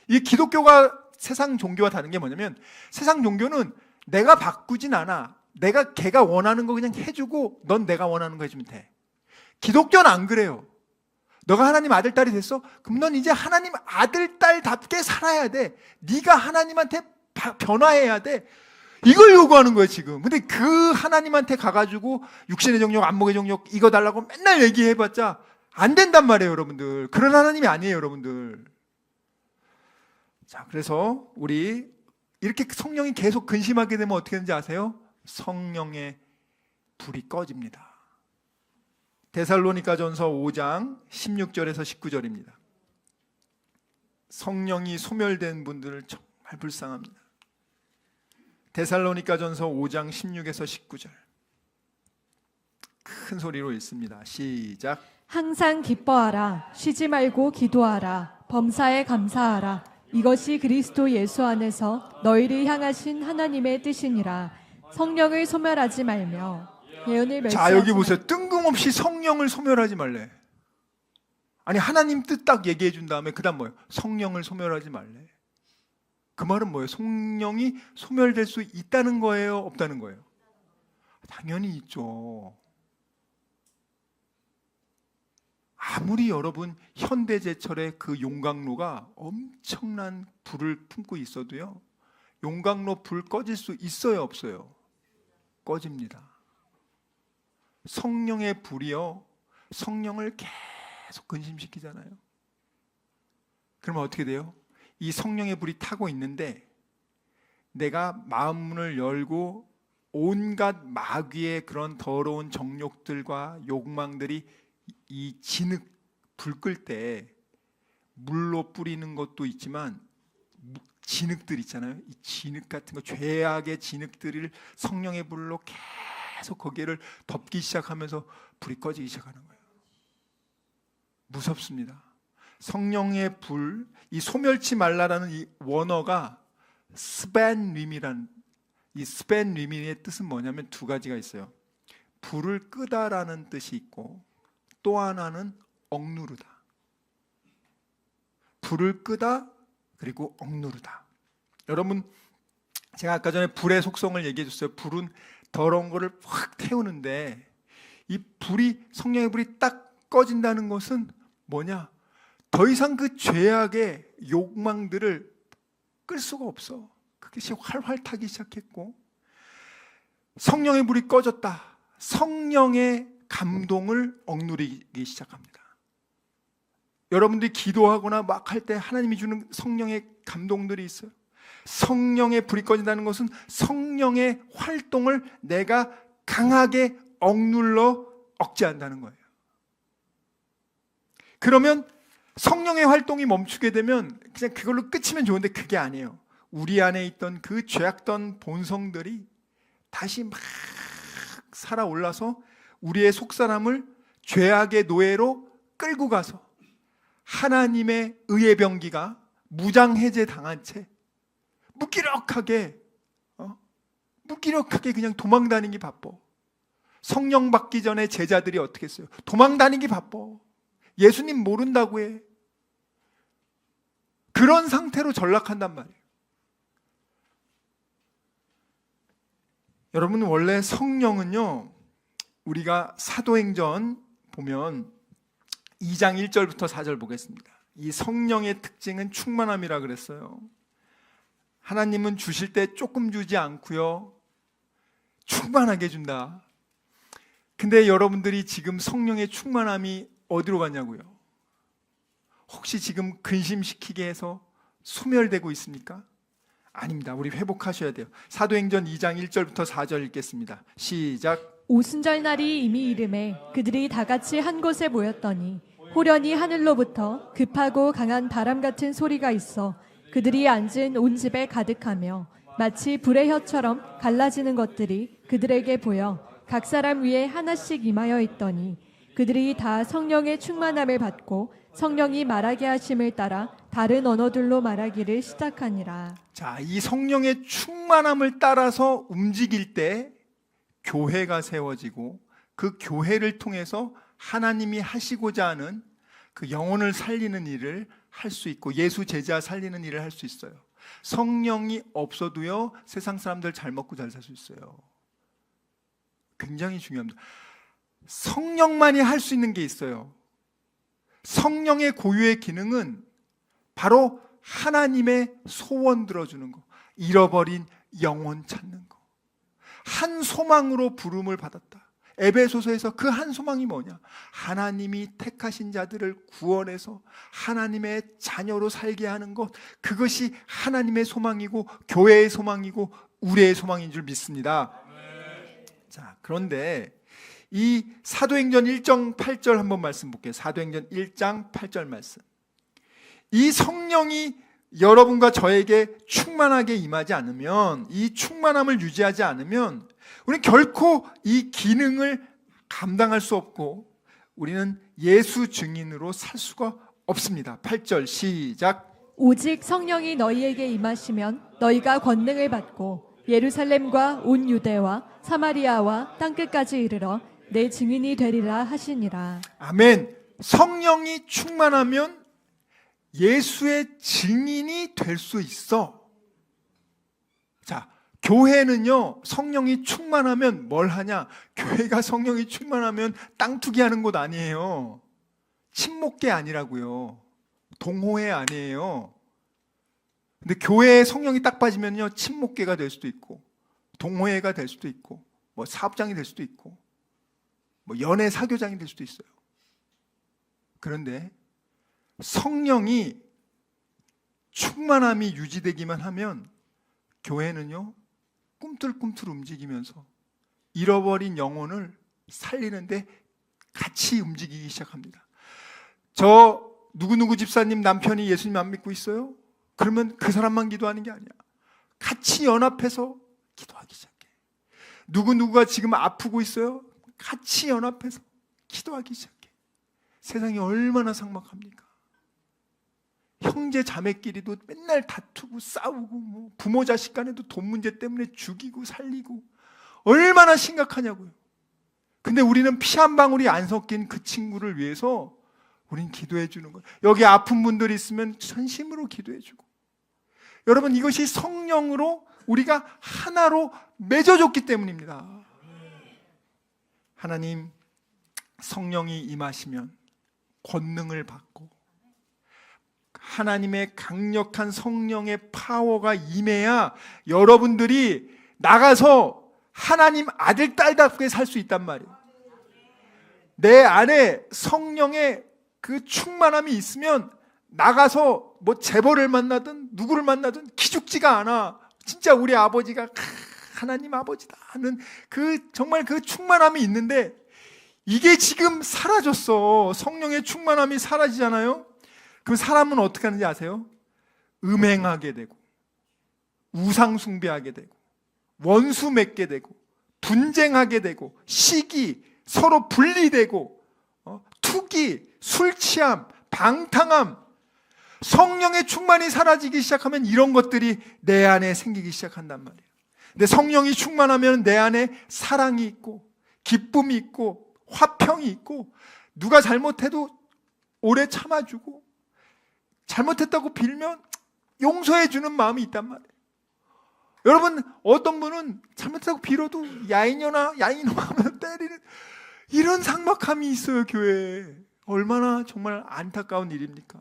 이 기독교가 세상 종교와 다른 게 뭐냐면, 세상 종교는 내가 바꾸진 않아. 걔가 원하는 거 그냥 해주고 넌 내가 원하는 거 해주면 돼. 기독교는 안 그래요. 너가 하나님 아들, 딸이 됐어? 그럼 넌 이제 하나님 아들, 딸답게 살아야 돼. 네가 하나님한테 변화해야 돼. 이걸 요구하는 거예요 지금. 근데 그 하나님한테 가가지고 육신의 정욕, 안목의 정욕 이거 달라고 맨날 얘기해봤자 안 된단 말이에요 여러분들. 그런 하나님이 아니에요 여러분들. 자, 그래서 우리 이렇게 성령이 계속 근심하게 되면 어떻게 되는지 아세요? 성령의 불이 꺼집니다. 데살로니가전서 5장 16절에서 19절입니다. 성령이 소멸된 분들을 정말 불쌍합니다. 데살로니가전서 5장 16에서 19절 큰 소리로 읽습니다. 시작. 항상 기뻐하라. 쉬지 말고 기도하라. 범사에 감사하라. 이것이 그리스도 예수 안에서 너희를 향하신 하나님의 뜻이니라. 성령을 소멸하지 말며 예언을 멸시하지 자, 여기 보세요. 뜬금없이 성령을 소멸하지 말래. 아니, 하나님 뜻 딱 얘기해 준 다음에 그 다음 뭐예요? 성령을 소멸하지 말래. 그 말은 뭐예요? 성령이 소멸될 수 있다는 거예요? 없다는 거예요? 당연히 있죠. 아무리 여러분 현대제철의 그 용광로가 엄청난 불을 품고 있어도요, 용광로 불 꺼질 수 있어요, 없어요? 꺼집니다. 성령의 불이요, 성령을 계속 근심시키잖아요. 그러면 어떻게 돼요? 이 성령의 불이 타고 있는데 내가 마음문을 열고 온갖 마귀의 그런 더러운 정욕들과 욕망들이 이 진흙, 불 끌 때 물로 뿌리는 것도 있지만 진흙들 있잖아요. 이 진흙 같은 거, 죄악의 진흙들을 성령의 불로 계속 거기를 덮기 시작하면서 불이 꺼지기 시작하는 거예요. 무섭습니다. 성령의 불, 이 소멸치 말라라는 이 원어가 스벤림이란, 이 스벤림의 뜻은 뭐냐면 두 가지가 있어요. 불을 끄다라는 뜻이 있고 또 하나는 억누르다. 불을 끄다 그리고 억누르다. 여러분, 제가 아까 전에 불의 속성을 얘기해 줬어요. 불은 더러운 거를 확 태우는데 이 불이, 성령의 불이 딱 꺼진다는 것은 뭐냐? 더 이상 그 죄악의 욕망들을 끌 수가 없어. 그것이 활활 타기 시작했고, 성령의 불이 꺼졌다. 성령의 감동을 억누르기 시작합니다. 여러분들이 기도하거나 막 할 때 하나님이 주는 성령의 감동들이 있어요. 성령의 불이 꺼진다는 것은 성령의 활동을 내가 강하게 억눌러 억제한다는 거예요. 그러면 성령의 활동이 멈추게 되면 그냥 그걸로 끝이면 좋은데 그게 아니에요. 우리 안에 있던 그 죄악던 본성들이 다시 막 살아올라서 우리의 속사람을 죄악의 노예로 끌고 가서 하나님의 의의 병기가 무장해제 당한 채 무기력하게 그냥 도망다니기 바빠. 성령 받기 전에 제자들이 어떻게 했어요? 도망다니기 바빠. 예수님 모른다고 해. 그런 상태로 전락한단 말이에요. 여러분, 원래 성령은요, 우리가 사도행전 보면 2장 1절부터 4절 보겠습니다. 이 성령의 특징은 충만함이라 그랬어요. 하나님은 주실 때 조금 주지 않고요, 충만하게 준다. 근데 여러분들이 지금 성령의 충만함이 어디로 갔냐고요? 혹시 지금 근심시키게 해서 소멸되고 있습니까? 아닙니다. 우리 회복하셔야 돼요. 사도행전 2장 1절부터 4절 읽겠습니다. 시작. 오순절날이 이미 이름에 그들이 다 같이 한 곳에 모였더니 호련히 하늘로부터 급하고 강한 바람 같은 소리가 있어 그들이 앉은 온 집에 가득하며 마치 불의 혀처럼 갈라지는 것들이 그들에게 보여 각 사람 위에 하나씩 임하여 있더니 그들이 다 성령의 충만함을 받고 성령이 말하게 하심을 따라 다른 언어들로 말하기를 시작하니라. 자, 이 성령의 충만함을 따라서 움직일 때 교회가 세워지고 그 교회를 통해서 하나님이 하시고자 하는 그 영혼을 살리는 일을 할 수 있고 예수 제자 살리는 일을 할 수 있어요. 성령이 없어도요, 세상 사람들 잘 먹고 잘 살 수 있어요. 굉장히 중요합니다. 성령만이 할 수 있는 게 있어요. 성령의 고유의 기능은 바로 하나님의 소원 들어주는 거, 잃어버린 영혼 찾는 거. 한 소망으로 부름을 받았다. 에베소서에서 그 한 소망이 뭐냐? 하나님이 택하신 자들을 구원해서 하나님의 자녀로 살게 하는 것, 그것이 하나님의 소망이고 교회의 소망이고 우리의 소망인 줄 믿습니다. 자, 그런데 이 사도행전 1장 8절 한번 말씀 볼게요. 사도행전 1장 8절 말씀. 이 성령이 여러분과 저에게 충만하게 임하지 않으면, 이 충만함을 유지하지 않으면 우리는 결코 이 기능을 감당할 수 없고 우리는 예수 증인으로 살 수가 없습니다. 8절 시작. 오직 성령이 너희에게 임하시면 너희가 권능을 받고 예루살렘과 온 유대와 사마리아와 땅끝까지 이르러 내 증인이 되리라 하시니라. 아멘. 성령이 충만하면 예수의 증인이 될 수 있어. 자, 교회는요, 성령이 충만하면 뭘 하냐? 교회가 성령이 충만하면 땅 투기 하는 곳 아니에요. 친목계 아니라고요. 동호회 아니에요. 근데 교회에 성령이 딱 빠지면요, 친목계가 될 수도 있고, 동호회가 될 수도 있고, 뭐 사업장이 될 수도 있고, 뭐 연애 사교장이 될 수도 있어요. 그런데 성령이 충만함이 유지되기만 하면 교회는요, 꿈틀꿈틀 움직이면서 잃어버린 영혼을 살리는데 같이 움직이기 시작합니다. 저 누구누구 집사님 남편이 예수님 안 믿고 있어요? 그러면 그 사람만 기도하는 게 아니야. 같이 연합해서 기도하기 시작해. 누구누구가 지금 아프고 있어요? 같이 연합해서 기도하기 시작해. 세상이 얼마나 삭막합니까? 형제 자매끼리도 맨날 다투고 싸우고, 뭐 부모 자식 간에도 돈 문제 때문에 죽이고 살리고, 얼마나 심각하냐고요. 근데 우리는 피 한 방울이 안 섞인 그 친구를 위해서 우린 기도해 주는 거예요. 여기 아픈 분들이 있으면 전심으로 기도해 주고. 여러분, 이것이 성령으로 우리가 하나로 맺어졌기 때문입니다. 하나님, 성령이 임하시면 권능을 받고 하나님의 강력한 성령의 파워가 임해야 여러분들이 나가서 하나님 아들, 딸답게 살 수 있단 말이에요. 내 안에 성령의 그 충만함이 있으면 나가서 뭐 재벌을 만나든 누구를 만나든 기죽지가 않아. 진짜 우리 아버지가 하나님 아버지다 하는 그 정말 그 충만함이 있는데, 이게 지금 사라졌어. 성령의 충만함이 사라지잖아요. 그 사람은 어떻게 하는지 아세요? 음행하게 되고, 우상 숭배하게 되고, 원수 맺게 되고, 분쟁하게 되고, 시기, 서로 분리되고, 투기, 술 취함, 방탕함. 성령의 충만이 사라지기 시작하면 이런 것들이 내 안에 생기기 시작한단 말이에요. 근데 성령이 충만하면 내 안에 사랑이 있고, 기쁨이 있고, 화평이 있고, 누가 잘못해도 오래 참아주고, 잘못했다고 빌면 용서해주는 마음이 있단 말이에요. 여러분, 어떤 분은 잘못했다고 빌어도 야인녀나 야인놈 하면 때리는 이런 삭막함이 있어요. 교회에. 얼마나 정말 안타까운 일입니까?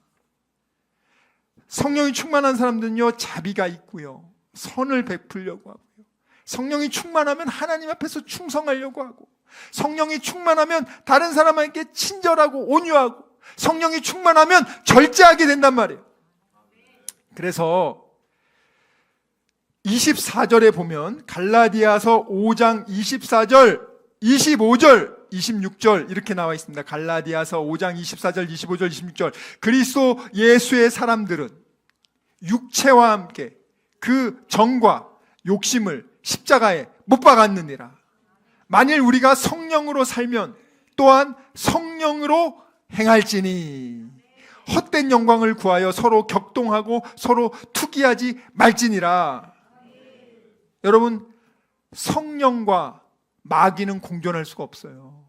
성령이 충만한 사람들은요, 자비가 있고요, 선을 베풀려고 하고요, 성령이 충만하면 하나님 앞에서 충성하려고 하고, 성령이 충만하면 다른 사람에게 친절하고 온유하고, 성령이 충만하면 절제하게 된단 말이에요. 그래서 24절에 보면 갈라디아서 5장 24절, 25절, 26절 이렇게 나와 있습니다. 갈라디아서 5장 24절, 25절, 26절. 그리스도 예수의 사람들은 육체와 함께 그 정과 욕심을 십자가에 못 박았느니라. 만일 우리가 성령으로 살면 또한 성령으로 행할지니 헛된 영광을 구하여 서로 격동하고 서로 투기하지 말지니라. 여러분, 성령과 마귀는 공존할 수가 없어요.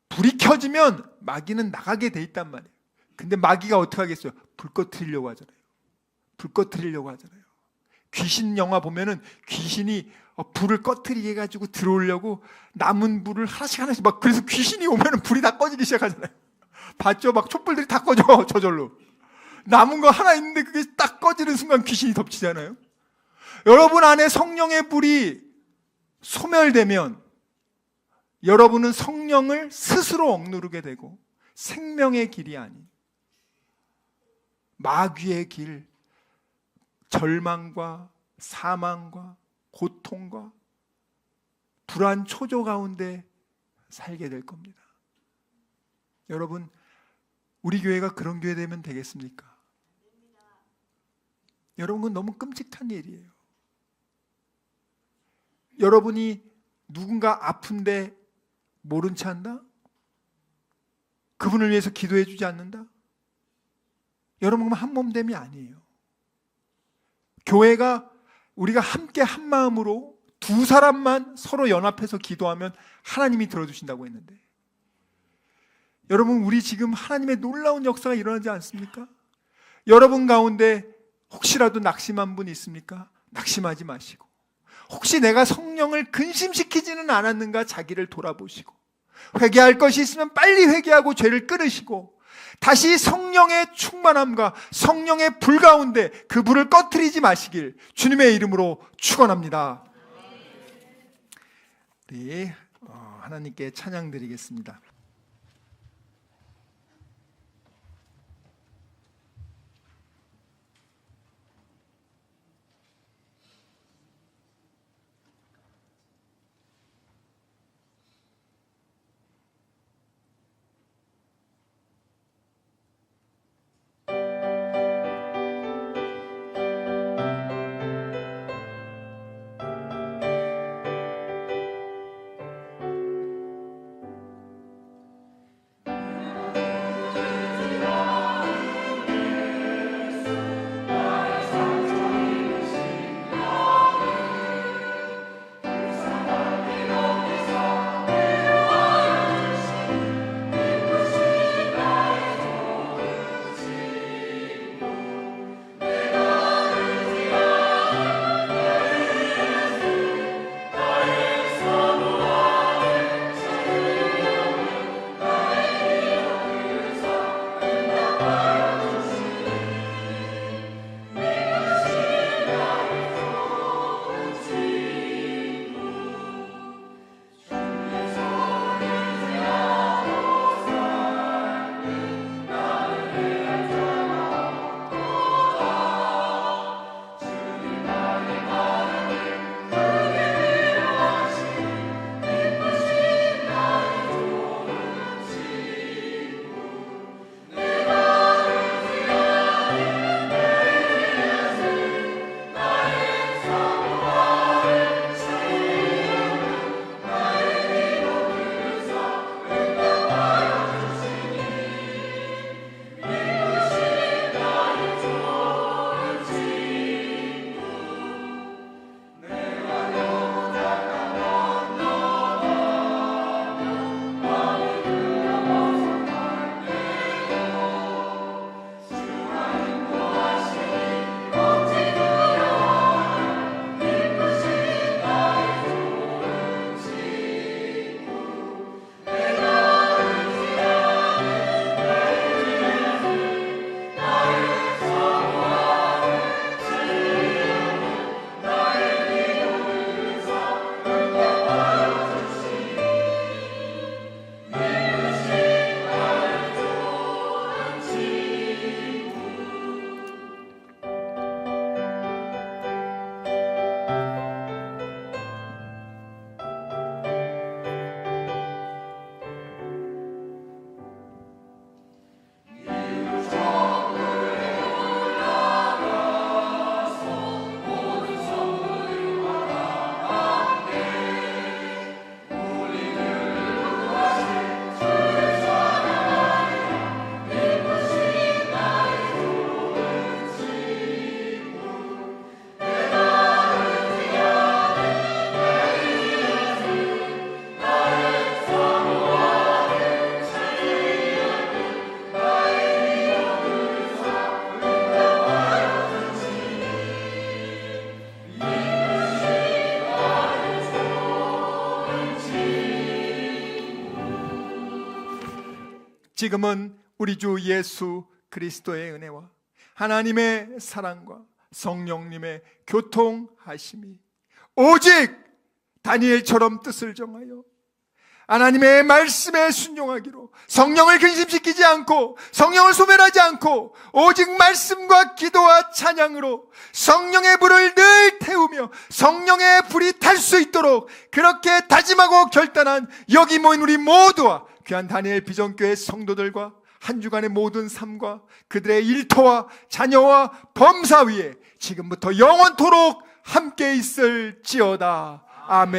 불이 켜지면 마귀는 나가게 돼 있단 말이에요. 근데 마귀가 어떻게 하겠어요? 불 꺼트리려고 하잖아요. 불 꺼트리려고 하잖아요. 귀신 영화 보면은 귀신이 불을 꺼트리게 해가지고 들어오려고 남은 불을 하나씩 하나씩 막, 그래서 귀신이 오면은 불이 다 꺼지기 시작하잖아요. 봤죠? 막 촛불들이 다 꺼져. 저절로. 남은 거 하나 있는데 그게 딱 꺼지는 순간 귀신이 덮치잖아요. 여러분 안에 성령의 불이 소멸되면 여러분은 성령을 스스로 억누르게 되고 생명의 길이 아닌 마귀의 길, 절망과 사망과 고통과 불안 초조 가운데 살게 될 겁니다. 여러분, 우리 교회가 그런 교회 되면 되겠습니까? 여러분, 그건 너무 끔찍한 일이에요. 여러분이 누군가 아픈데 모른 체 한다? 그분을 위해서 기도해 주지 않는다? 여러분, 한 몸됨이 아니에요. 교회가 우리가 함께 한 마음으로 두 사람만 서로 연합해서 기도하면 하나님이 들어주신다고 했는데, 여러분, 우리 지금 하나님의 놀라운 역사가 일어나지 않습니까? 여러분 가운데 혹시라도 낙심한 분 있습니까? 낙심하지 마시고, 혹시 내가 성령을 근심시키지는 않았는가 자기를 돌아보시고, 회개할 것이 있으면 빨리 회개하고 죄를 끊으시고, 다시 성령의 충만함과 성령의 불 가운데 그 불을 꺼트리지 마시길 주님의 이름으로 축원합니다. 우리 하나님께 찬양 드리겠습니다. 지금은 우리 주 예수 그리스도의 은혜와 하나님의 사랑과 성령님의 교통하심이 오직 다니엘처럼 뜻을 정하여 하나님의 말씀에 순종하기로, 성령을 근심시키지 않고 성령을 소멸하지 않고 오직 말씀과 기도와 찬양으로 성령의 불을 늘 태우며 세우며 성령의 불이 탈 수 있도록 그렇게 다짐하고 결단한 여기 모인 우리 모두와 귀한 다니엘 비전교회 성도들과 한 주간의 모든 삶과 그들의 일터와 자녀와 범사 위에 지금부터 영원토록 함께 있을지어다. 아멘.